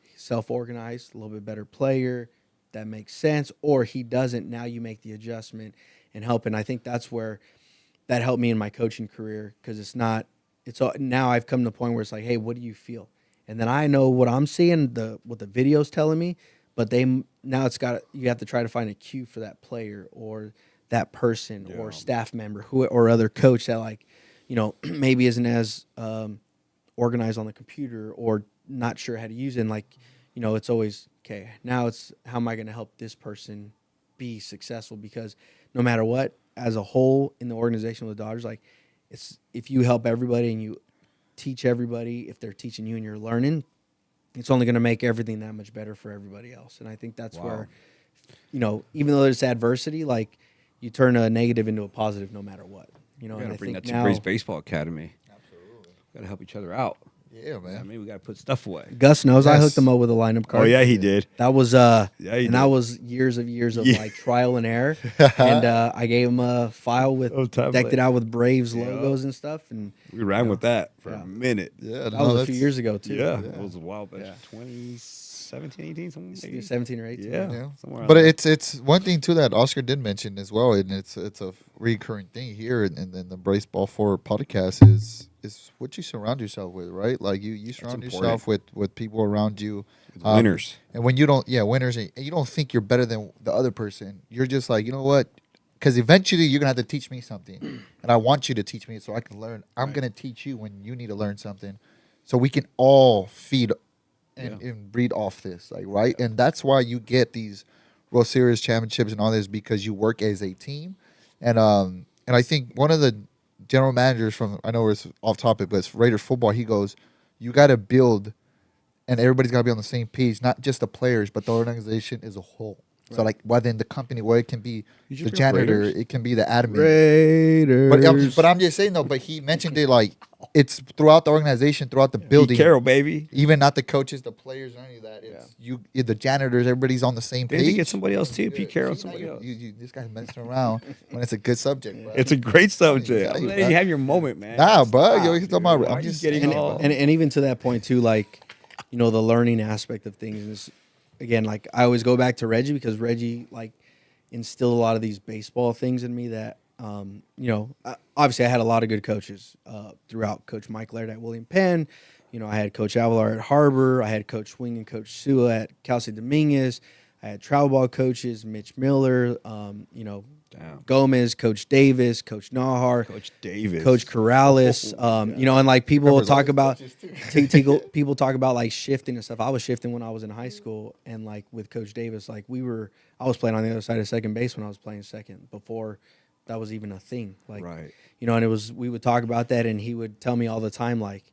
he's self-organized, a little bit better player. That makes sense. Or he doesn't. Now you make the adjustment and help. And I think that's where that helped me in my coaching career, because now I've come to the point where it's like, hey, what do you feel? And then I know what I'm seeing, what the video's telling me, but you have to try to find a cue for that player or that person or staff member or other coach that, like, maybe isn't as organized on the computer or not sure how to use it. And like, it's always, okay, now it's, how am I going to help this person be successful? Because no matter what, as a whole in the organization with the Dodgers, like, it's, if you help everybody and you teach everybody, if they're teaching you and you're learning, it's only going to make everything that much better for everybody else. And I think that's where, even though there's adversity, like, you turn a negative into a positive no matter what. We And gotta I bring think that to now, Grace Baseball Academy. Absolutely. Gotta help each other out. Yeah, man. I mean, we gotta put stuff away. Gus knows I Yes. hooked him up with a lineup card. Oh yeah, he did. That was Yeah, he and did. that was years of Yeah. like trial and error. And I gave him a file with Oh, tablet. decked it out with Braves Yeah. logos and stuff. And We ran with that for Yeah. a minute. Yeah, that was a few years ago too. Yeah, it was a while back. Yeah. 2017. 17, 18, something. Maybe. 17 or 18. Yeah. But it's one thing too that Oscar did mention as well, and it's a recurring thing here in the Brace Ball 4 podcast is what you surround yourself with, right? Like you surround yourself with people around you, winners, and when you don't, winners, and you don't think you're better than the other person. You're just like, you know what? Because eventually you're gonna have to teach me something, and I want you to teach me so I can learn. I'm gonna teach you when you need to learn something, so we can all feed and breed off this, like right. And that's why you get these World Series championships and all this, because you work as a team. And I think one of the general managers from, I know it's off topic, but it's Raiders football. He goes, you got to build, and everybody's got to be on the same page, not just the players, but the organization as a whole. So like whether in the company, where it can be the janitor, it can be the admin. Raiders. But I'm just saying though. But he mentioned it like it's throughout the organization, throughout the building. Pete Carroll, baby. Even not the coaches, the players, or any of that. It's the janitors. Everybody's on the same page. Maybe get somebody else too. Pete Carroll, somebody else. This guy's messing around when it's a good subject. Bro. It's a great subject. I'm letting you have your moment, man. Nah, bro. You're talking about. I'm just getting all. And even to that point too, like, you know, the learning aspect of things is, again, like I always go back to Reggie, because Reggie like instilled a lot of these baseball things in me that, you know, obviously I had a lot of good coaches throughout. Coach Mike Laird at William Penn. You know, I had Coach Avalar at Harbor. I had Coach Swing and Coach Sua at Cal State Dominguez. I had travel ball coaches, Mitch Miller, you know, Gomez, Coach Davis, Coach Nahar, Coach Davis, Coach Corrals. You know, and like people will talk about, people talk about like shifting and stuff. I was shifting when I was in high school, and like with Coach Davis, like I was playing on the other side of second base when I was playing second before that was even a thing. Like, you know, and we would talk about that, and he would tell me all the time, like,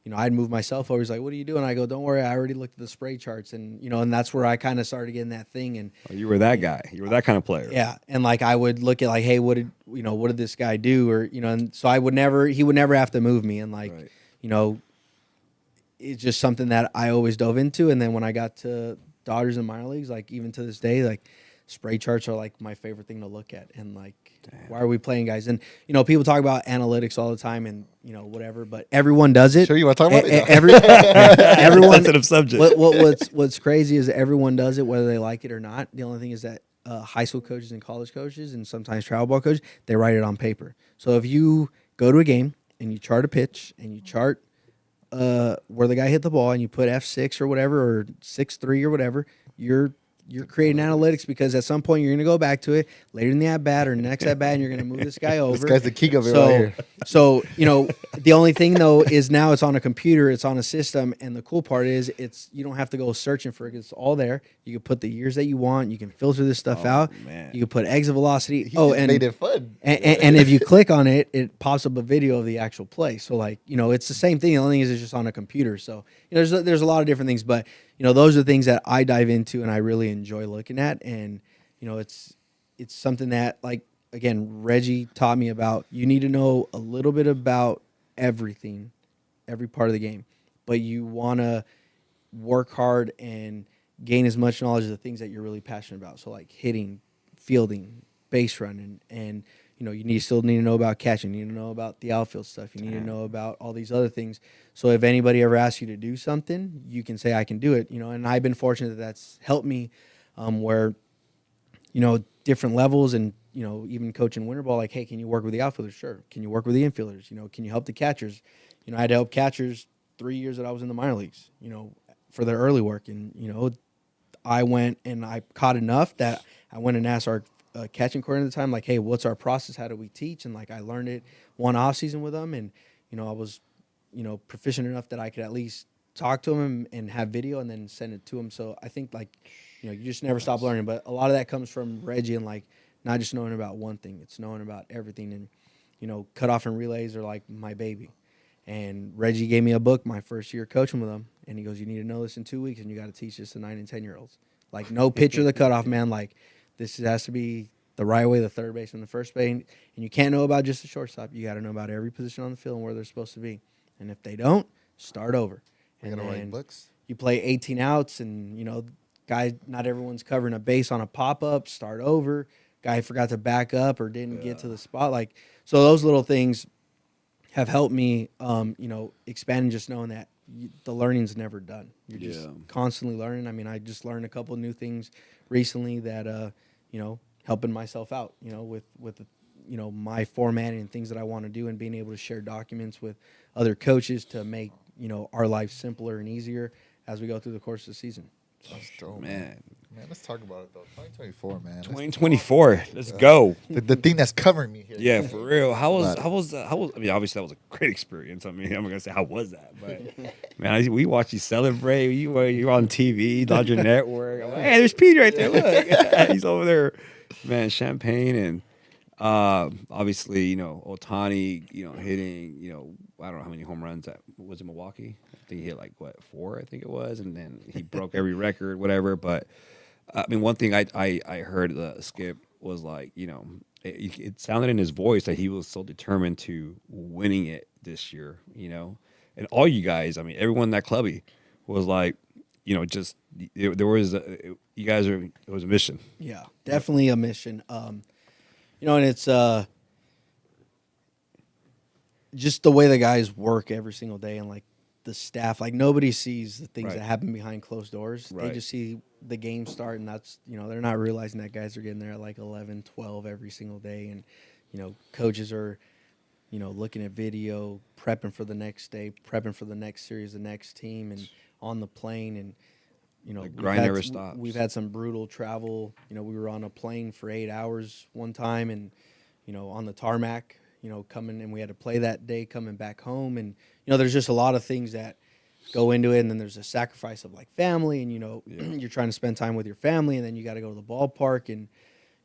you know, I'd move myself over. He's like, "What are you doing?" I go, "Don't worry, I already looked at the spray charts." And, you know, and that's where I kind of started getting that thing. And you were that guy. You were that kind of player. Yeah. And like, I would look at like, hey, what did this guy do? Or, you know, and so he would never have to move me. And like, you know, it's just something that I always dove into. And then when I got to Dodgers and minor leagues, like even to this day, like spray charts are like my favorite thing to look at. And like, why are we playing guys? And, you know, people talk about analytics all the time and, you know, whatever, but everyone does it. Sure, you want to talk about it? Everyone, sensitive subject. What's crazy is everyone does it, whether they like it or not. The only thing is that high school coaches and college coaches and sometimes travel ball coaches, they write it on paper. So if you go to a game and you chart a pitch and you chart where the guy hit the ball and you put F6 or whatever, or 6-3 or whatever, you're creating analytics, because at some point you're going to go back to it later in the at bat or next at bat, and you're going to move this guy over. This guy's the king of it right here. So, you know, the only thing though is now it's on a computer, it's on a system, and the cool part is you don't have to go searching for it. It's all there. You can put the years that you want. You can filter this stuff out. Man. You can put exit velocity. And made it fun. And if you click on it, it pops up a video of the actual play. So like, you know, it's the same thing. The only thing is it's just on a computer. So, you know, there's a lot of different things, but you know, those are things that I dive into and I really enjoy looking at. And, you know, it's something that, like, again, Reggie taught me about. You need to know a little bit about everything, every part of the game, but you want to work hard and gain as much knowledge of the things that you're really passionate about. So like hitting, fielding, base running, and you know, you still need to know about catching. You need to know about the outfield stuff. You need to know about all these other things. So if anybody ever asks you to do something, you can say, I can do it. You know, and I've been fortunate that that's helped me where, you know, different levels and, you know, even coaching winter ball, like, hey, can you work with the outfielders? Sure. Can you work with the infielders? You know, can you help the catchers? You know, I had to help catchers 3 years that I was in the minor leagues, you know, for their early work. And, you know, I went and I caught enough that I went and asked our catching coordinator at the time, like, hey, what's our process? How do we teach? And like, I learned it one off season with them, and you know, I was, you know, proficient enough that I could at least talk to them and have video and then send it to them. So I think, like, you know, you just never stop learning. But a lot of that comes from Reggie, and like not just knowing about one thing; it's knowing about everything. And you know, cutoff and relays are like my baby. And Reggie gave me a book my first year coaching with him, and he goes, "You need to know this in 2 weeks, and you got to teach this to 9 and 10-year-olds. Like, no pitch of the cutoff, man. Like, this has to be the right way, the third baseman, the first base, and you can't know about just the shortstop. You got to know about every position on the field and where they're supposed to be. And if they don't, start over. And then write books. You play 18 outs, and you know, not everyone's covering a base on a pop up. Start over. Guy forgot to back up or didn't get to the spot. So those little things have helped me, you know, expand and just knowing that the learning's never done. You're just Yeah. constantly learning. I mean, I just learned a couple of new things recently that helping myself out, with my formatting and things that I want to do, and being able to share documents with other coaches to make our life simpler and easier as we go through the course of the season. That's dope, Man. Man, let's talk about it though. 2024, man. 2024. Let's go. The thing that's covering me here. Yeah, for real. How was? But- I mean, obviously that was a great experience. I mean, I'm not gonna say how was that, but man, we watched you celebrate. You were on TV, Dodger Network. I'm like, hey, there's Pete right there. Look, he's over there, man. Champagne and obviously, Otani, hitting, I don't know how many home runs that was in Milwaukee. I think he hit like 4, I think it was, and then he broke every record, whatever. But I mean, one thing I heard Skip was like, it sounded in his voice that he was so determined to winning it this year, and all you guys, I mean, everyone in that clubby was like, there was you guys are, it was a mission. Yeah, definitely a mission. And it's just the way the guys work every single day, and like the staff, like nobody sees the things Right. that happen behind closed doors. Right. They just see the game start, and that's, they're not realizing that guys are getting there at like 11, 12 every single day. And, coaches are, looking at video, prepping for the next day, prepping for the next series, the next team, and on the plane. And, The grind never stops. We've had some brutal travel. We were on a plane for 8 hours one time, and, on the tarmac, coming, and we had to play that day coming back home. And, there's just a lot of things that go into it. And then there's a sacrifice of like family, and, you're trying to spend time with your family, and then you got to go to the ballpark, and,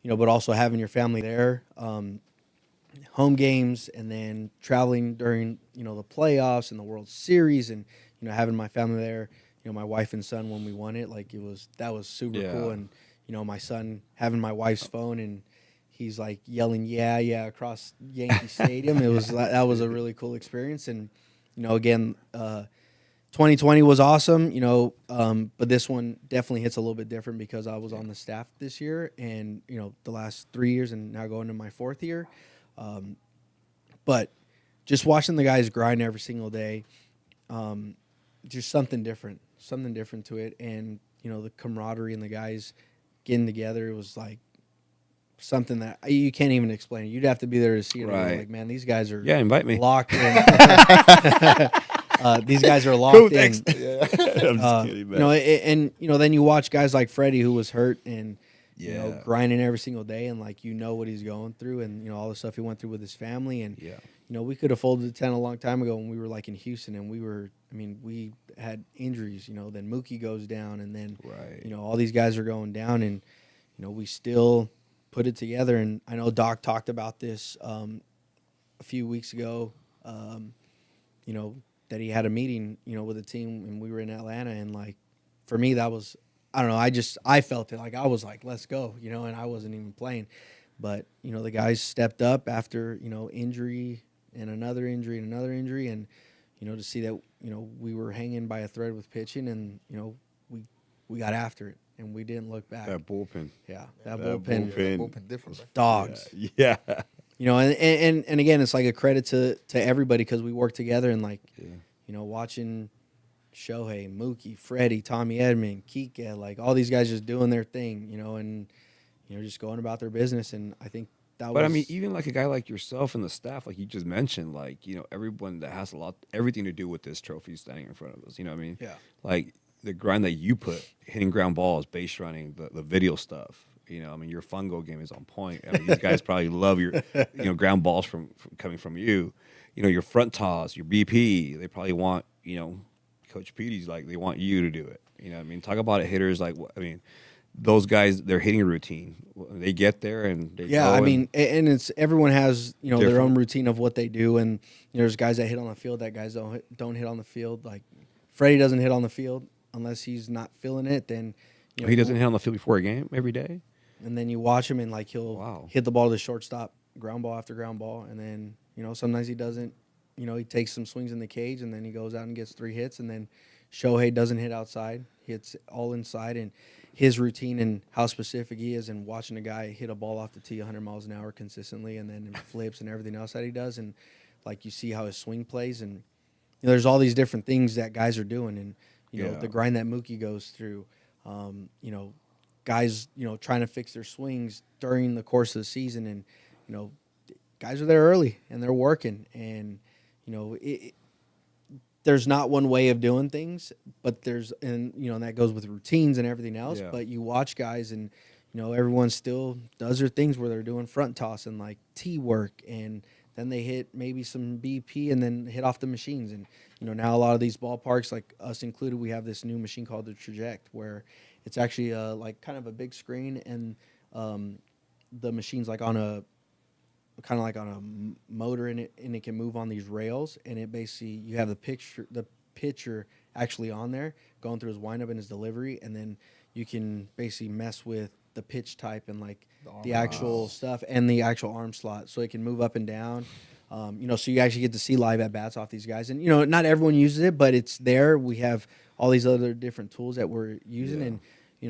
but also having your family there, home games, and then traveling during, the playoffs and the World Series, and, having my family there, my wife and son when we won it, like that was super cool. And, my son having my wife's phone, and he's like yelling, yeah, across Yankee Stadium. That was a really cool experience. And, again, 2020 was awesome, but this one definitely hits a little bit different because I was on the staff this year, and, the last 3 years, and now going to my 4th year. But just watching the guys grind every single day, just something different to it. And, the camaraderie and the guys getting together, it was like something that you can't even explain. You'd have to be there to see it. Right. Like, man, these guys are invite me. locked in. These guys are locked Cool, in. thanks. I'm just kidding, man. And then you watch guys like Freddie, who was hurt, and Yeah. grinding every single day, and like what he's going through, and all the stuff he went through with his family. And we could have folded the tent a long time ago when we were like in Houston, and we had injuries. Then Mookie goes down, and then Right. all these guys are going down, and we still put it together. And I know Doc talked about this a few weeks ago. That he had a meeting, with a team, and we were in Atlanta, and like for me that was, I don't know, I felt it, like I was like, let's go, and I wasn't even playing. But, the guys stepped up after, injury and another injury and another injury, and, to see that, we were hanging by a thread with pitching, and, we got after it, and we didn't look back. That bullpen. That that bullpen, Bullpen different. Man. dogs. Yeah. And again, it's like a credit to everybody, because we work together, and like, watching Shohei, Mookie, Freddie, Tommy Edman, Kike, like all these guys just doing their thing, and just going about their business. And I think that But was. I mean, even like a guy like yourself and the staff, like you just mentioned, like, everyone that has everything to do with this trophy standing in front of us. You know what I mean? Yeah. Like the grind that you put, hitting ground balls, base running, the video stuff. Your fungo game is on point. These guys probably love your, ground balls from coming from you. Your front toss, your BP. They probably want, Coach Petie's like, they want you to do it. Talk about it, hitters like, those guys, their hitting routine. They get there and they Yeah, go and it's everyone has their own Different. routine of what they do, and there's guys that hit on the field, that guys don't hit on the field. Like Freddie doesn't hit on the field unless he's not feeling it. Then he doesn't hit on the field before a game every day. And then you watch him, and like he'll hit the ball to the shortstop, ground ball after ground ball, and then sometimes he doesn't. He takes some swings in the cage, and then he goes out and gets 3 hits, and then Shohei doesn't hit outside, hits all inside. And his routine and how specific he is, and watching a guy hit a ball off the tee 100 miles an hour consistently, and then flips and everything else that he does, and like you see how his swing plays. And there's all these different things that guys are doing, and Yeah. the grind that Mookie goes through. Guys, trying to fix their swings during the course of the season, and guys are there early and they're working, and there's not one way of doing things, but and that goes with routines and everything else. Yeah. But you watch guys, and everyone still does their things where they're doing front toss and like tee work, and then they hit maybe some BP and then hit off the machines. And now a lot of these ballparks, like us included, we have this new machine called the Traject, where it's actually like kind of a big screen, and the machine's like on a kind of like on a motor in it, and it can move on these rails, and it basically, you have the pitcher actually on there going through his windup and his delivery, and then you can basically mess with the pitch type and like the actual stuff and the actual arm slot, so it can move up and down. So you actually get to see live at bats off these guys, and not everyone uses it, but it's there. We have all these other different tools that we're using, and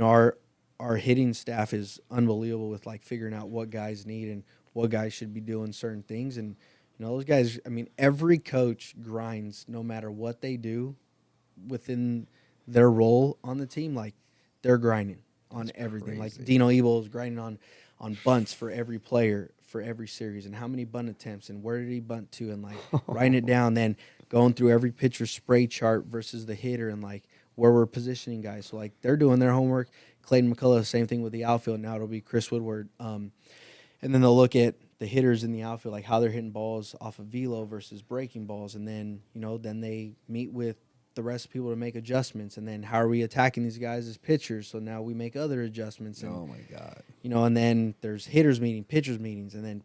our hitting staff is unbelievable with like figuring out what guys need and what guys should be doing certain things. And those guys, I mean, every coach grinds no matter what they do within their role on the team. Like, they're grinding on everything. crazy. Like Dino Ebel is grinding on bunts for every player for every series, and how many bunt attempts and where did he bunt to, and like writing it down, then going through every pitcher's spray chart versus the hitter, and like where we're positioning guys. So like they're doing their homework. Clayton McCullough, same thing with the outfield. Now it'll be Chris Woodward. And then they'll look at the hitters in the outfield, like how they're hitting balls off of velo versus breaking balls. And then, then they meet with the rest of people to make adjustments. And then how are we attacking these guys as pitchers? So now we make other adjustments. And, Oh, my God. And then there's hitters meeting, pitchers meetings. And then,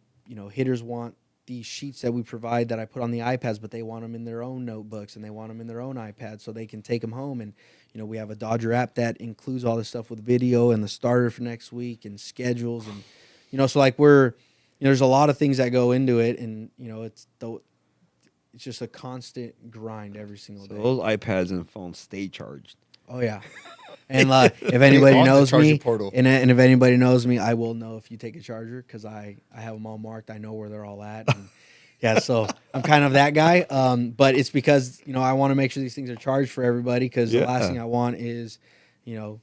hitters want these sheets that we provide that I put on the iPads, but they want them in their own notebooks and they want them in their own iPads so they can take them home. And, we have a Dodger app that includes all this stuff with video and the starter for next week and schedules. And, so like there's a lot of things that go into it, and, it's just a constant grind every single So day. those iPads and phones stay charged. Oh, yeah. And if anybody On the knows charging me, portal. and if anybody knows me, I will know if you take a charger, because I have them all marked. I know where they're all at. And yeah, so I'm kind of that guy. But it's because, I want to make sure these things are charged for everybody, because the last thing I want is, You're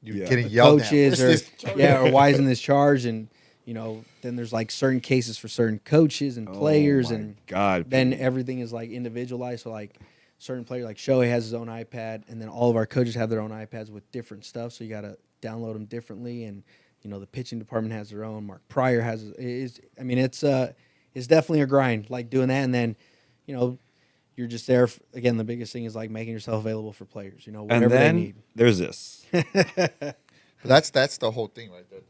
Yeah. getting yelled coaches at. or why isn't this charged? And, then there's like certain cases for certain coaches and players, oh my and God, then Pete. everything is like individualized. So like certain player, like Shohei has his own iPad, and then all of our coaches have their own iPads with different stuff. So you got to download them differently, and the pitching department has their own. Mark Pryor has it's definitely a grind, like doing that, and then you're just there. Again, the biggest thing is like making yourself available for players. Whatever And they then need. there's this. That's the whole thing right there.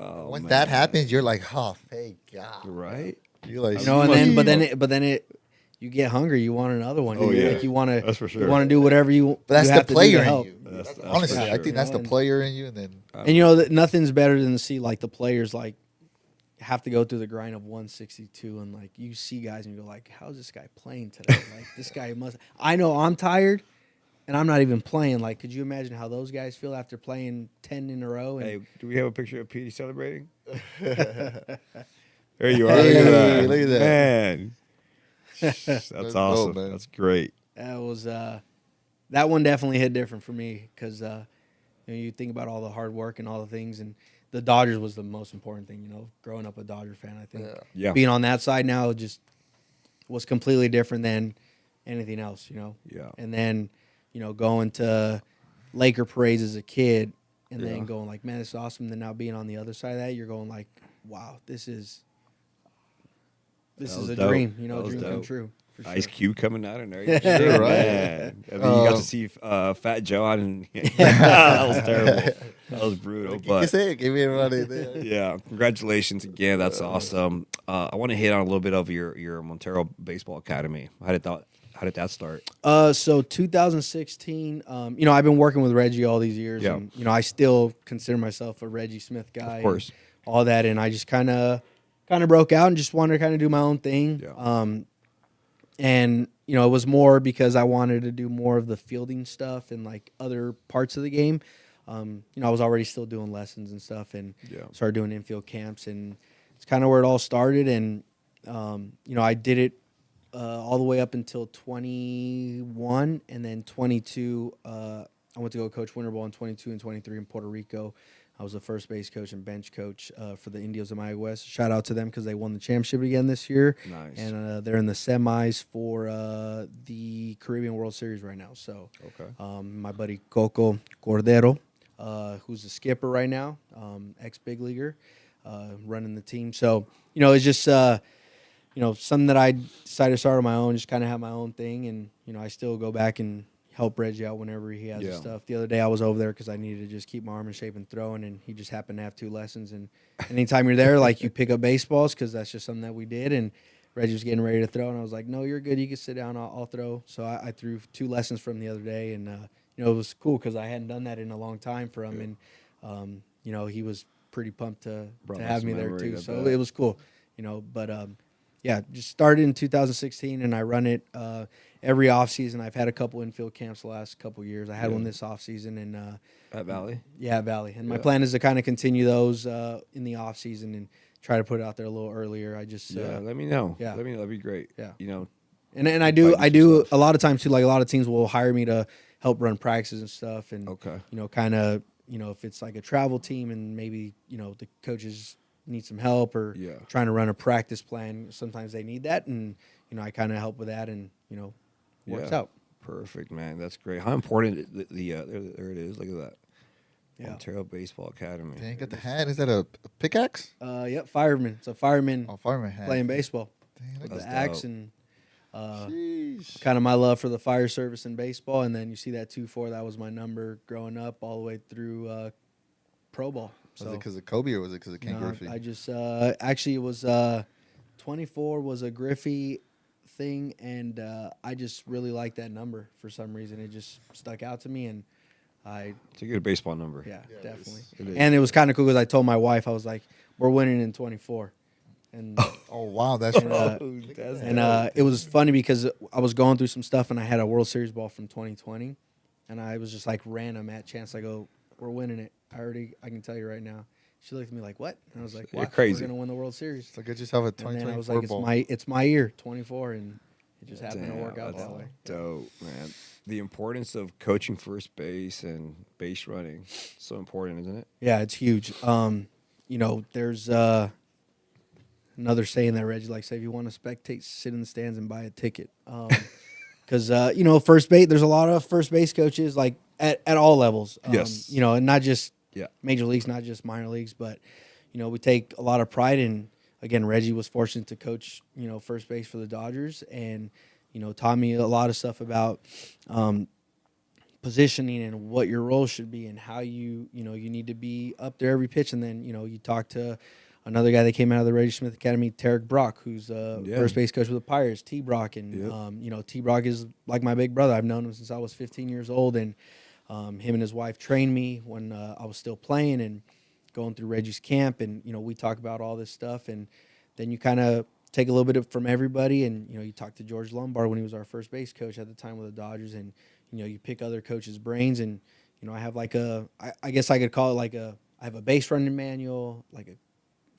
Oh, Once man. that happens, you're like, oh, thank God. Right? You're like, And then, must- but then you get hungry. You want another one. Oh, yeah. Like you want to. That's for sure. You want to do whatever you. but that's you the have to do to player in help. you. That's Honestly, for I sure. think that's the And- player in you, and then And that nothing's better than to see like the players like have to go through the grind of 162, and like you see guys and you go like, how's this guy playing today? Like this guy must. I know I'm tired, and I'm not even playing. Like, could you imagine how those guys feel after playing 10 in a row? And Hey, do we have a picture of Petey celebrating? There you are. Hey, look at that. Man. That's Let's awesome. go, man. That's great. that was that one definitely hit different for me, because you think about all the hard work and all the things, and the Dodgers was the most important thing. Growing up a Dodger fan, I think Yeah. being on that side now just was completely different than anything else. Yeah. And then going to Laker parades as a kid, and Yeah. then going like, man, this is awesome. Then now being on the other side of that, you're going like, wow, this is That a was dope. dream. That was Dream come dope. true. For sure. Ice Cube coming out and Sure, everything. right. Man. And then you got to see Fat Joe out, and that was terrible. That was brutal. you can But say it. Give me everybody there. yeah, congratulations again. That's awesome. I want to hit on a little bit of your Montero Baseball Academy. How did that start? So 2016, I've been working with Reggie all these years, Yeah. and I still consider myself a Reggie Smith guy. Of course. and all that, and I just kind of broke out and just wanted to kind of do my own thing. Yeah. And it was more because I wanted to do more of the fielding stuff and like other parts of the game. I was already still doing lessons and stuff, and Yeah. started doing infield camps, and it's kind of where it all started. And I did it all the way up until 21, and then 22. I went to go coach winter ball in 22 and 23 in Puerto Rico. I was the first base coach and bench coach for the Indios of Miami West. Shout out to them because they won the championship again this year. Nice. And they're in the semis for the Caribbean World Series right now. So Okay. my buddy Coco Cordero, who's the skipper right now, ex-big leaguer, running the team. So, it's just, something that I decided to start on my own, just kind of have my own thing. And, I still go back and help Reggie out whenever he has his stuff. The other day I was over there because I needed to just keep my arm in shape and throwing, and he just happened to have 2 lessons. And anytime you're there, like, you pick up baseballs because that's just something that we did. And Reggie was getting ready to throw, and I was like, no, you're good. You can sit down. I'll throw. So I threw 2 lessons from the other day, and, it was cool because I hadn't done that in a long time for him. And, he was pretty pumped to have me there too. So it was cool, but just started in 2016, and I run it every off season. I've had a couple infield camps the last couple years. I had one this off season, and At Valley. Yeah, at Valley. And my plan is to kind of continue those in the off season and try to put it out there a little earlier. I just let me know. Yeah. Let me know. That'd be great. Yeah. And I do a lot of times too. Like, a lot of teams will hire me to help run practices and stuff, and kind of if it's like a travel team and maybe the coaches need some help or trying to run a practice plan. Sometimes they need that, and I kind of help with that, and works out. Perfect, man. That's great. How important there it is. Look at that. Yeah. Ontario Baseball Academy. Dang, got the hat. Is that a pickaxe? Yep, fireman. It's a fireman Fireman hat. playing baseball. Dang, With look the at axe dope. and Sheesh. kind of my love for the fire service and baseball. And then you see that 2-4. That was my number growing up all the way through pro ball. Was So it because of Kobe or was it because of Ken Griffey? I just actually it was 24 was a Griffey thing, and I just really liked that number for some reason. It just stuck out to me, and It's a good baseball number. yeah, it definitely. It is. And it was kind of cool because I told my wife, I was like, we're winning in 24. And Oh, wow. That's right. it was funny because I was going through some stuff, and I had a World Series ball from 2020, and I was just like random at chance. I go, we're winning it. I can tell you right now. She looked at me like, what? And I was like, You're what? crazy. We're going to win the World Series. So get yourself a And then I 2024 was like, ball. it's my year, 24, and it just happened to Damn, work out that's that way. Dope, man. The importance of coaching first base and base running, so important, isn't it? Yeah, it's huge. There's another saying that Reggie likes to say, if you want to spectate, sit in the stands and buy a ticket. Because, first base, there's a lot of first base coaches, like, at all levels. Yes. And not just Yeah. major leagues, not just minor leagues, but, we take a lot of pride in, again, Reggie was fortunate to coach, first base for the Dodgers, and, taught me a lot of stuff about positioning and what your role should be and how you need to be up there every pitch. And then, you talk to another guy that came out of the Reggie Smith Academy, Tarek Brock, who's first base coach with the Pirates, T. Brock. And, T. Brock is like my big brother. I've known him since I was 15 years old. And him and his wife trained me when I was still playing and going through Reggie's camp. And, we talk about all this stuff. And then you kind of take a little bit from everybody. And, you talk to George Lombard when he was our first base coach at the time with the Dodgers. And, you pick other coaches' brains. And, I have like I guess I could call it like I have a base running manual, like a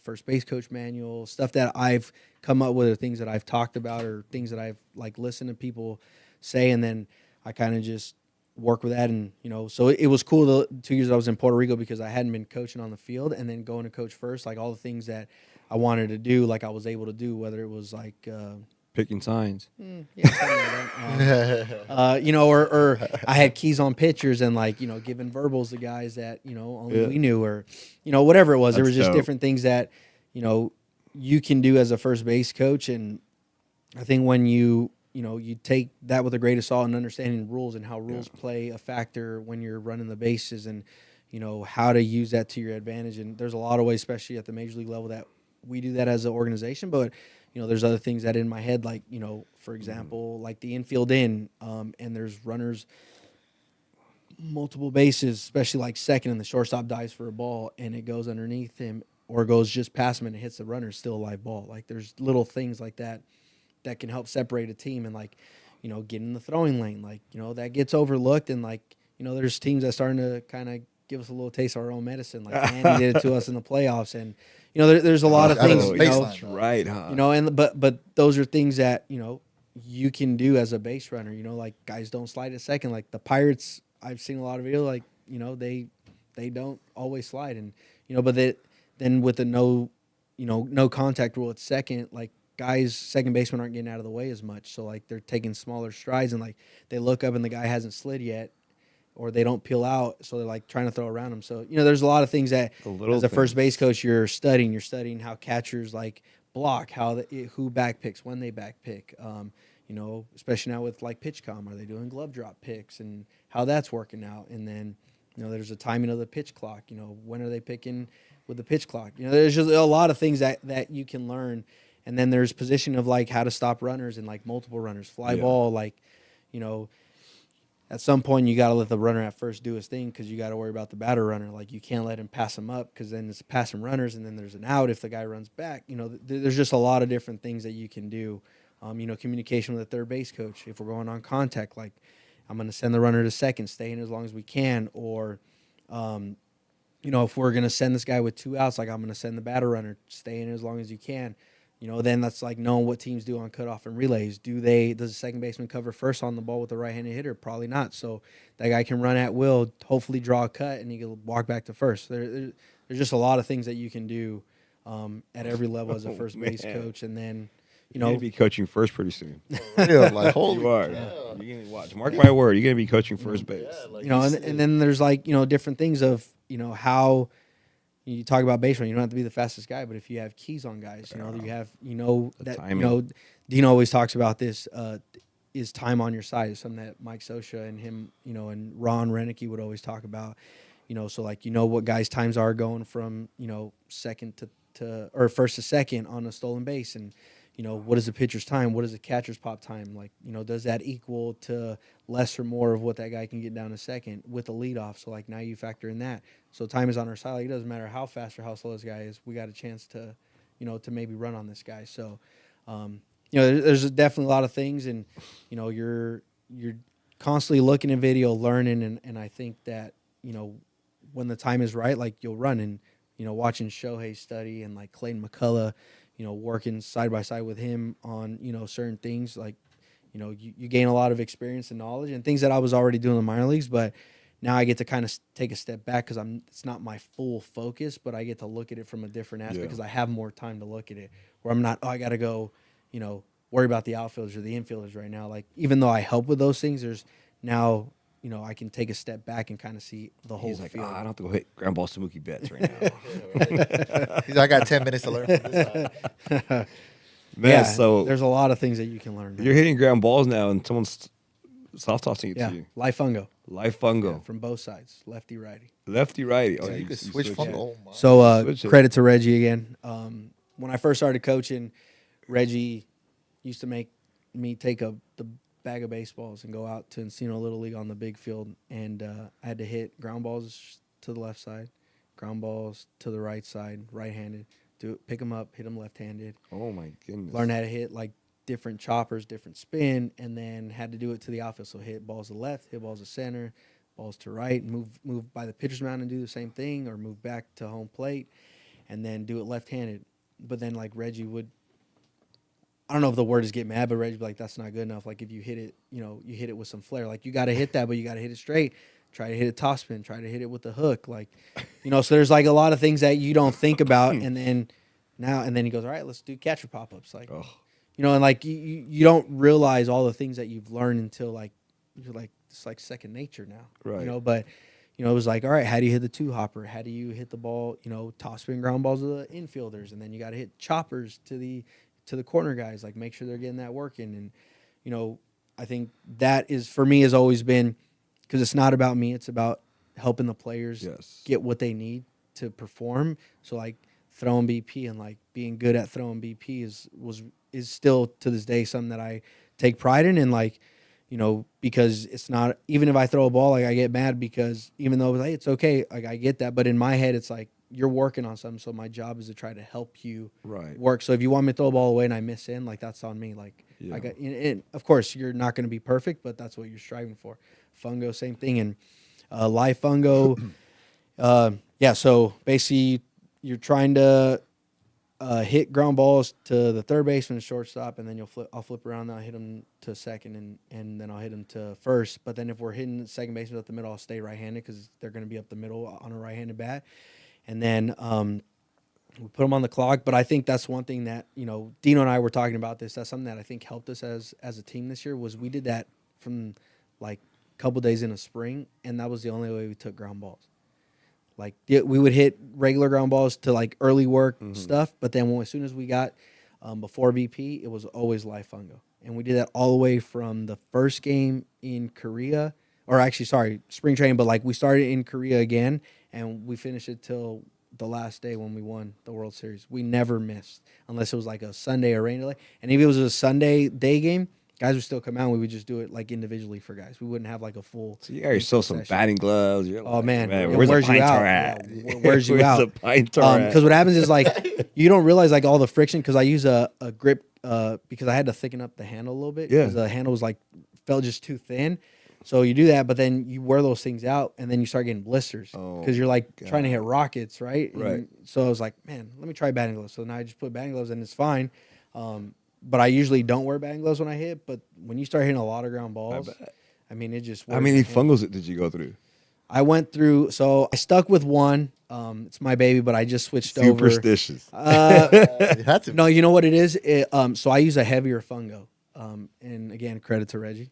first base coach manual, stuff that I've come up with or things that I've talked about or things that I've like listened to people say. And then I kind of just work with that. And, so it was cool the 2 years I was in Puerto Rico because I hadn't been coaching on the field, and then going to coach first, like all the things that I wanted to do, like I was able to do, whether it was like, Picking signs. yeah, something like that. Or I had keys on pitchers and like, giving verbals to guys that, only we knew, or, whatever it was. There was just dope. different things that, you can do as a first base coach. And I think when you take that with a grain of salt and understanding rules and how rules play a factor when you're running the bases and, how to use that to your advantage. And there's a lot of ways, especially at the major league level, that we do that as an organization, but there's other things that in my head, like, for example, like the infield and there's runners, multiple bases, especially like second, and the shortstop dives for a ball and it goes underneath him or goes just past him and it hits the runner, still a live ball. Like there's little things like that that can help separate a team and like, get in the throwing lane, like, that gets overlooked. And like, there's teams that starting to kind of give us a little taste of our own medicine. Like Andy did it to us in the playoffs. And, there's a lot of things, baseline. That's right, huh? but those are things that, you can do as a base runner. Like guys don't slide at second. Like the Pirates, I've seen a lot of video. Like they don't always slide, and but then with the no contact rule at second, like guys, second basemen aren't getting out of the way as much. So like they're taking smaller strides, and like they look up and the guy hasn't slid yet, or they don't peel out, so they're like trying to throw around them. So there's a lot of things that as a first base coach you're studying. You're studying how catchers like block, who back picks, when they back pick. Especially now with like PitchCom, are they doing glove drop picks and how that's working out? And then there's a timing of the pitch clock. When are they picking with the pitch clock? There's just a lot of things that you can learn. And then there's position of like how to stop runners and like multiple runners, fly ball, like at some point you got to let the runner at first do his thing, because you got to worry about the batter runner. Like you can't let him pass him up, because then it's passing runners, and then there's an out if the guy runs back. There's just a lot of different things that you can do. Communication with the third base coach. If we're going on contact, like I'm going to send the runner to second, stay in as long as we can. Or, if we're going to send this guy with 2 outs, like I'm going to send the batter runner, stay in as long as you can. Then that's like knowing what teams do on cutoff and relays. Does the second baseman cover first on the ball with a right-handed hitter? Probably not. So that guy can run at will, hopefully draw a cut, and he can walk back to first. There's just a lot of things that you can do at every level as a first base coach. And then, you're going to be coaching first pretty soon. Like, holy you are. Yeah. You're going to watch. Mark my word. You're going to be coaching first base. Yeah, and then there's like, different things of, how you talk about base running. You don't have to be the fastest guy, but if you have keys on guys, you have, that, timing. Dino always talks about this, is time on your side. Is something that Mike Sosha and him, and Ron Renicky would always talk about, so like, what guys' times are going from, second to or first to second on a stolen base. And, what is the pitcher's time? What is the catcher's pop time? Like, does that equal to less or more of what that guy can get down to second with a leadoff? So, like, now you factor in that. So time is on our side. Like, it doesn't matter how fast or how slow this guy is. We got a chance to, to maybe run on this guy. So, there's definitely a lot of things. And, you're constantly looking at video, learning. And I think that, when the time is right, like, you'll run. And, watching Shohei study and, like, Clayton McCullough, working side by side with him on, certain things, like, you gain a lot of experience and knowledge and things that I was already doing in the minor leagues, but now I get to kind of take a step back, because it's not my full focus, but I get to look at it from a different aspect, because I have more time to look at it, where I'm not, I got to go, worry about the outfielders or the infielders right now. Like, even though I help with those things, there's now, I can take a step back and kind of see the whole He's like, field. I don't have to go hit ground ball to Mookie Betts right now. He's like, I got 10 minutes to learn from this side. Man, so there's a lot of things that you can learn. You're hitting ground balls now, and someone's soft tossing it to you. Live fungo. Live fungo. From both sides, lefty, righty. Lefty, righty. Oh, So you could switch fungo. Oh, my. So Switch it. credit to Reggie again. When I first started coaching, Reggie used to make me take the bag of baseballs and go out to Encino Little League on the big field, and I had to hit ground balls to the left side, ground balls to the right side, right-handed. Pick them up, hit them left-handed. Oh my goodness! Learn how to hit like different choppers, different spin, and then had to do it to the outfield. So hit balls to left, hit balls to center, balls to right, move by the pitcher's mound and do the same thing, or move back to home plate, and then do it left-handed. But then like Reggie would, I don't know if the word is get mad, but Reggie would be like, that's not good enough. Like if you hit it, you hit it with some flair. Like you got to hit that, but you got to hit it straight. Try to hit a top spin. Try to hit it with the hook. Like, so there's like a lot of things that you don't think about. And then he goes, all right, let's do catcher pop-ups. Like, and like you don't realize all the things that you've learned until like, you're like, it's like second nature now. Right. But, it was like, all right, how do you hit the two hopper? How do you hit the ball, top spin ground balls to the infielders? And then you got to hit choppers to the corner guys, like make sure they're getting that work in. And, I think that is, for me, has always been, because it's not about me, it's about helping the players get what they need to perform. So like throwing BP and like being good at throwing BP is still to this day something that I take pride in. And like, because it's not, even if I throw a ball, like I get mad, because even though it's okay, like I get that, but in my head it's like, you're working on something, so my job is to try to help you work. So if you want me to throw a ball away and I miss in, like that's on me. Like and of course you're not going to be perfect, but that's what you're striving for. Fungo, same thing. And live fungo, so basically you're trying to hit ground balls to the third baseman and shortstop, and then I'll flip around and I'll hit them to second, and then I'll hit them to first. But then if we're hitting second baseman up the middle, I'll stay right-handed because they're going to be up the middle on a right-handed bat. And then we put them on the clock. But I think that's one thing that, Dino and I were talking about this. That's something that I think helped us as a team this year was we did that from like a couple days in the spring, and that was the only way we took ground balls. Like we would hit regular ground balls to like early work stuff, but then as soon as we got before BP, it was always live fungo, and we did that all the way from the first game in Korea, or actually, sorry, spring training. But like we started in Korea again, and we finished it till the last day when we won the World Series. We never missed unless it was like a Sunday or rain delay, and if it was a Sunday day game, guys would still come out and we would just do it like individually for guys. We wouldn't have like a full. So you got yourself some batting gloves. You're oh like, man, where's the you pine out? tar at? Yeah, where's you out? The pine tar at? Because what happens is like you don't realize like all the friction because I use a grip because I had to thicken up the handle a little bit because the handle was like felt just too thin. So you do that, but then you wear those things out and then you start getting blisters because you're like trying to hit rockets, right? Right. And so I was like, man, let me try batting gloves. So now I just put batting gloves and it's fine. But I usually don't wear batting gloves when I hit. But when you start hitting a lot of ground balls, I mean, it just. How many fungos did you go through? I went through. So I stuck with one. It's my baby, but I just switched over. Superstitious. No, you know what it is. So I use a heavier fungo. And again, credit to Reggie.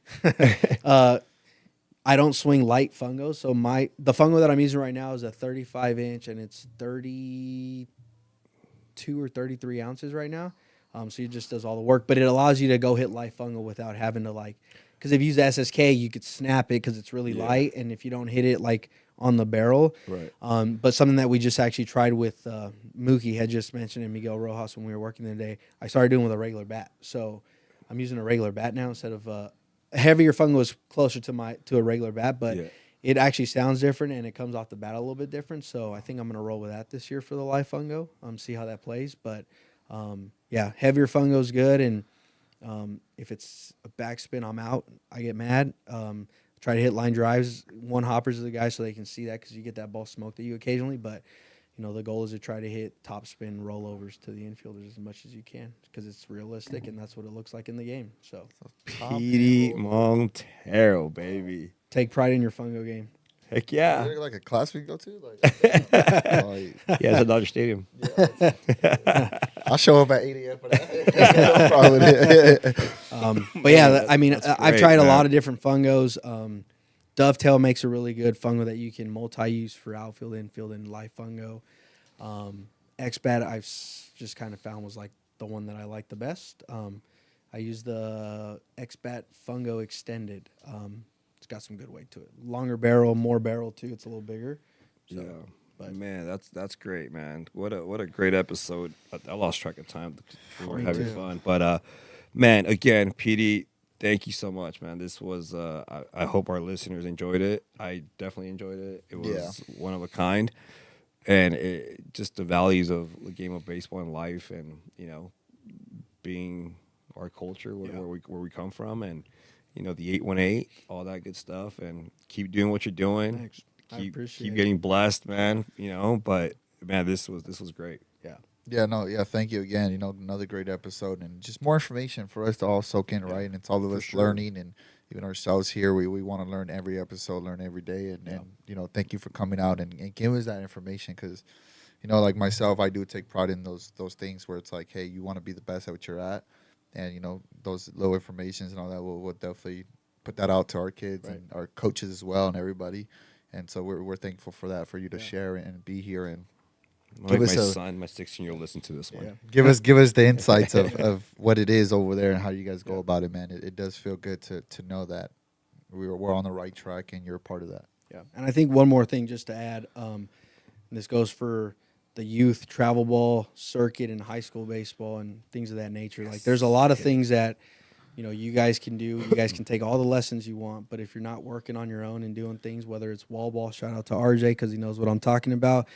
I don't swing light fungos. So the fungo that I'm using right now is a 35-inch, and it's 32 or 33 ounces right now. So it just does all the work, but it allows you to go hit light fungal without having to because if you use the SSK, you could snap it because it's really light, and if you don't hit it like on the barrel, right. But something that we just actually tried with Mookie had just mentioned and Miguel Rojas when we were working the other day, I started doing with a regular bat. So I'm using a regular bat now instead of a heavier fungal is closer to a regular bat, but it actually sounds different and it comes off the bat a little bit different. So I think I'm gonna roll with that this year for the live fungo. See how that plays, but. Heavier fungo is good, and if it's a backspin, I'm out. I get mad. Try to hit line drives, one hoppers to the guys so they can see that because you get that ball smoked at you occasionally. But the goal is to try to hit top spin rollovers to the infielders as much as you can because it's realistic and that's what it looks like in the game. So, Petie Montero, baby. Take pride in your fungo game. Heck yeah. Is there like a class we can go to? Yeah, it's at Dodger Stadium. I'll show up at 8 a.m. for that. But yeah, I mean, I've tried a lot of of different fungos. Dovetail makes a really good fungo that you can multi-use for outfield, infield, and live fungo. X-Bat I've just kind of found was like the one that I like the best. I use the X-Bat Fungo Extended. It's got some good weight to it. Longer barrel, more barrel too. It's a little bigger. So, yeah, but man, that's great, man. What a great episode. I lost track of time. We were having fun, but man, again, Petie, thank you so much, man. This was I hope our listeners enjoyed it. I definitely enjoyed it. It was one of a kind, and just the values of the game of baseball and life, and being our culture where we come from, and the 818, all that good stuff, and keep doing what you're doing. Thanks. Keep getting blessed, man. But man, this was great. Thank you again. Another great episode, and just more information for us to all soak in, right? And it's all of us learning, and even ourselves here, we want to learn every episode, learn every day, and thank you for coming out and giving us that information because, like myself, I do take pride in those things where it's like, hey, you want to be the best at what you're at. And, those little informations and all that, we'll definitely put that out to our kids and our coaches as well and everybody. And so we're thankful for that, for you to share and be here. And my son, my 16-year-old, listen to this one. Yeah. Give us the insights of what it is over there and how you guys go about it, man. It does feel good to know that we're on the right track and you're a part of that. Yeah. And I think one more thing just to add, and this goes for the youth travel ball circuit and high school baseball and things of that nature. Like there's a lot of things that, you guys can do. You guys can take all the lessons you want, but if you're not working on your own and doing things, whether it's wall ball, shout out to RJ because he knows what I'm talking about,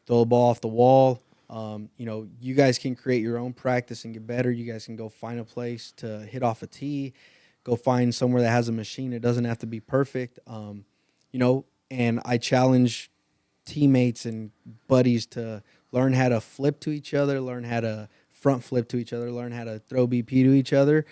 throw the ball off the wall. You guys can create your own practice and get better. You guys can go find a place to hit off a tee, go find somewhere that has a machine. It doesn't have to be perfect. And I challenge teammates and buddies to learn how to flip to each other, learn how to front flip to each other, learn how to throw BP to each other.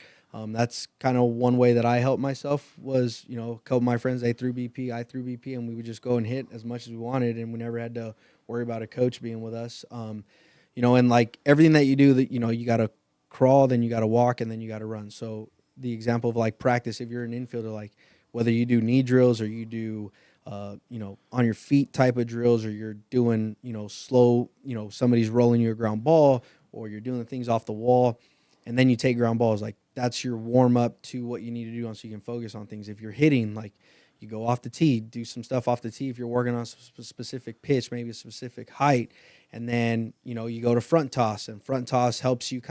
That's kind of one way that I helped myself was, a couple of my friends, they threw BP, I threw BP, and we would just go and hit as much as we wanted, and we never had to worry about a coach being with us. And like everything that you do, that you got to crawl, then you got to walk, and then you got to run. So the example of like practice, if you're an infielder, like whether you do knee drills or you do, on your feet type of drills, or you're doing, slow, somebody's rolling you a ground ball, or you're doing the things off the wall, and then you take ground balls, like that's your warm up to what you need to do so you can focus on things. If you're hitting, like you go off the tee, do some stuff off the tee. If you're working on a specific pitch, maybe a specific height, and then, you go to front toss, and front toss helps you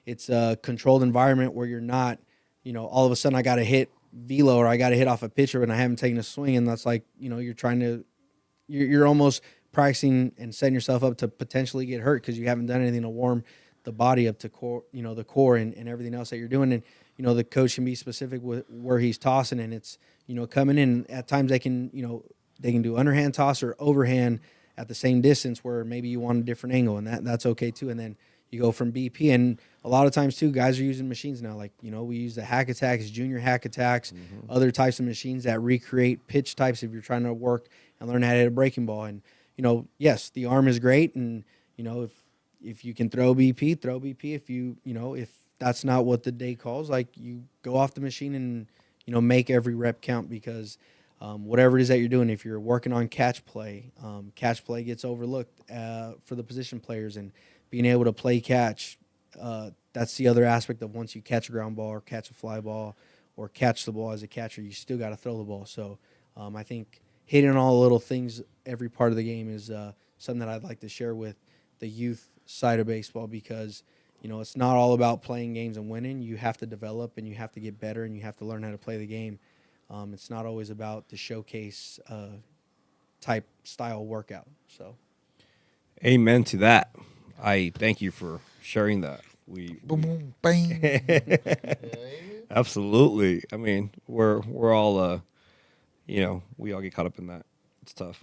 it's a controlled environment where you're not, all of a sudden I got to hit velo or I got to hit off a pitcher and I haven't taken a swing. And that's like, you're almost practicing and setting yourself up to potentially get hurt because you haven't done anything to warm the body up to core, the core and everything else that you're doing. And, the coach can be specific with where he's tossing, and it's, coming in. At times they can do underhand toss or overhand at the same distance where maybe you want a different angle, and that's okay too. And then you go from BP, and a lot of times too, guys are using machines now. Like, we use the hack attacks, junior hack attacks, other types of machines that recreate pitch types if you're trying to work and learn how to hit a breaking ball. And, yes, the arm is great. And, if you can throw BP, throw BP. If if that's not what the day calls, like you go off the machine and, make every rep count, because whatever it is that you're doing, if you're working on catch play gets overlooked for the position players, and being able to play catch, that's the other aspect of once you catch a ground ball or catch a fly ball or catch the ball as a catcher, you still got to throw the ball. So I think hitting all the little things, every part of the game is something that I'd like to share with the youth side of baseball, because it's not all about playing games and winning. You have to develop, and you have to get better, and you have to learn how to play the game. It's not always about the showcase type style workout. So, amen to that. I thank you for sharing that. Boom, boom, bang. Absolutely. I mean, we're all we all get caught up in that. It's tough,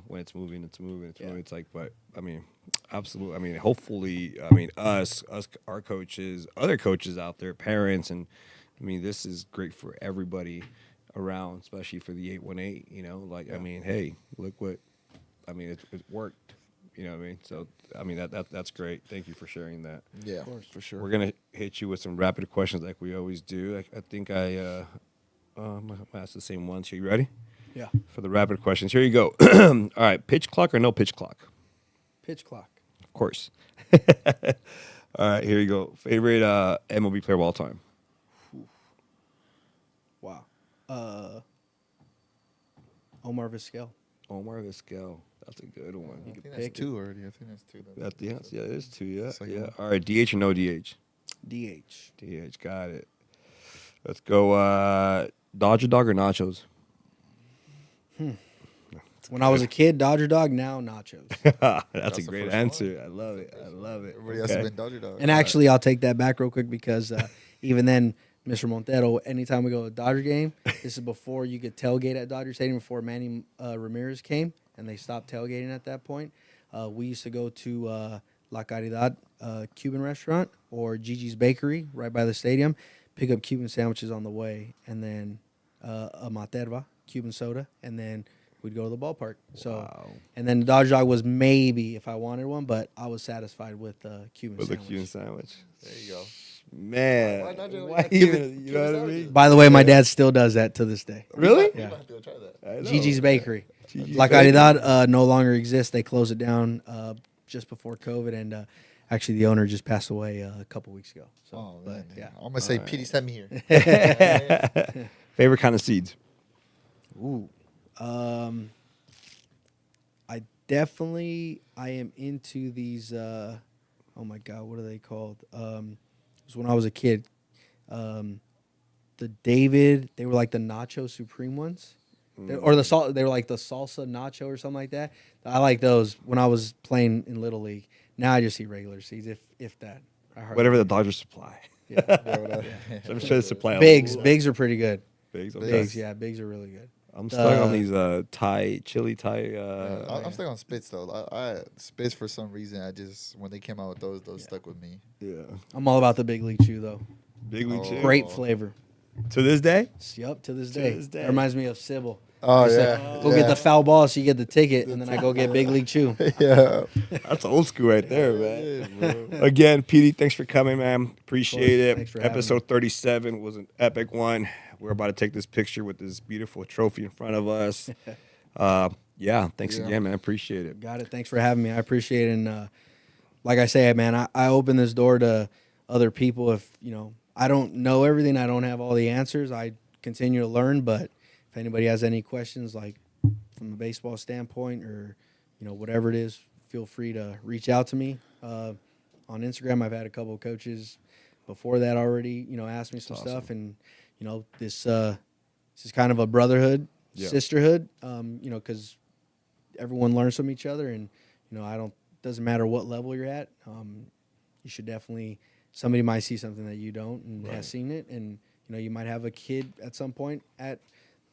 when it's moving. Moving. It's like, but I mean, absolutely. I mean, hopefully, us, our coaches, other coaches out there, parents, and I mean, this is great for everybody around, especially for the 818. I mean, hey, look what, it worked. You know what I mean? So, that's great. Thank you for sharing that. Yeah, of course, for sure. We're gonna hit you with some rapid questions like we always do. I think I'm gonna ask the same ones. Are you ready? yeah, For the rapid questions, here you go. All right, pitch clock or no pitch clock? pitch clock. Of course. All right, here you go. Favorite MLB player of all time? Wow. Omar Vizquel. Omar Vizquel. That's a good one. I think that's two already. I think that's two. Yeah, it is two. Yeah, Second yeah. one. All right, DH or no DH? DH. DH, got it. Let's go. Dodger dog or nachos? When I was a kid, Dodger dog. Now nachos. That's a the great first answer. I love it. I love it. Everybody else has been Dodger Dog. And actually, I'll take that back real quick, because even then, Mr. Montero, anytime we go to a Dodger game, this is before you could tailgate at Dodger Stadium, before Manny Ramirez came, and they stopped tailgating at that point. We used to go to La Caridad Cuban restaurant or Gigi's Bakery right by the stadium, pick up Cuban sandwiches on the way, and then a Materva, Cuban soda, and then we'd go to the ballpark. So, Wow. and then the Dodger dog was maybe if I wanted one, but I was satisfied with Cuban With a sandwich. Cuban sandwich. There you go. Man. Why Dodger? Why Cuban- even? You know Cuban what I sandwiches. mean? By the way, my dad still does that to this day. Really? You might have to go try that. I know. Gigi's Bakery. Gigi's La Bakery. Caridad no longer exists. They closed it down just before COVID, and actually the owner just passed away a couple weeks ago. So, Oh, but, man. yeah. I'm going to say Petie sent me here. Favorite kind of seeds? Ooh. I am into these, oh my God, what are they called? It was when I was a kid. They were like the Nacho Supreme ones. They were like the salsa nacho or something like that. I like those when I was playing in Little League. Now I just eat regular seeds, if that. I hardly- Whatever the Dodgers supply. Yeah, whatever. I'm sure they supply Bigs are pretty good. Bigs. Bigs. Bigs, yeah, bigs are really good. I'm stuck on these chili Thai. I'm stuck on Spitz though. Spitz for some reason. When they came out with those stuck with me. Yeah, I'm all about the Big League Chew though. Big League Chew. Great flavor. To this day. Yup, to this To day. this day. That reminds me of Sybil. Oh I yeah. said, go get the foul ball so you get the ticket, and then I go get Big League Chew. Yeah. That's old school right there, man. Again, Petie, thanks for coming, man. Appreciate it. Thanks for having Episode 37 was an epic one. We're about to take this picture with this beautiful trophy in front of us. Yeah, thanks again, man. Appreciate it. Got it. Thanks for having me. I appreciate it. And like I say, man, I open this door to other people. If, I don't know everything, I don't have all the answers, I continue to learn. But if anybody has any questions, like from a baseball standpoint or, whatever it is, feel free to reach out to me. On Instagram, I've had a couple of coaches before that already, ask me some stuff. And, this is kind of a brotherhood, sisterhood, because everyone learns from each other. And, doesn't matter what level you're at. You should definitely, somebody might see something that you don't and has seen it. And, you might have a kid at some point at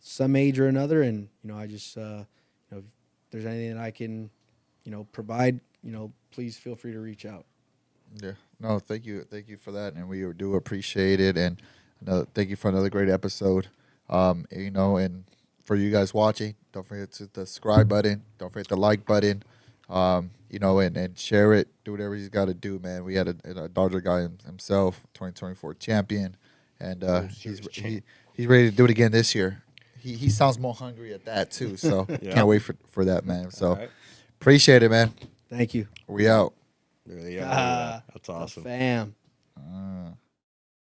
some age or another. And, I just, if there's anything that I can, provide, please feel free to reach out. Yeah. No, thank you for that, and we do appreciate it. And thank you for another great episode. And for you guys watching, don't forget to the subscribe button. Don't forget the like button. And share it. Do whatever he's got to do, man. We had a Dodger guy himself, 2024 champion, and he's ready to do it again this year. He sounds more hungry at that too, so can't wait for that, man. So appreciate it, man. Thank you. We out. There they are. That's awesome. Fam.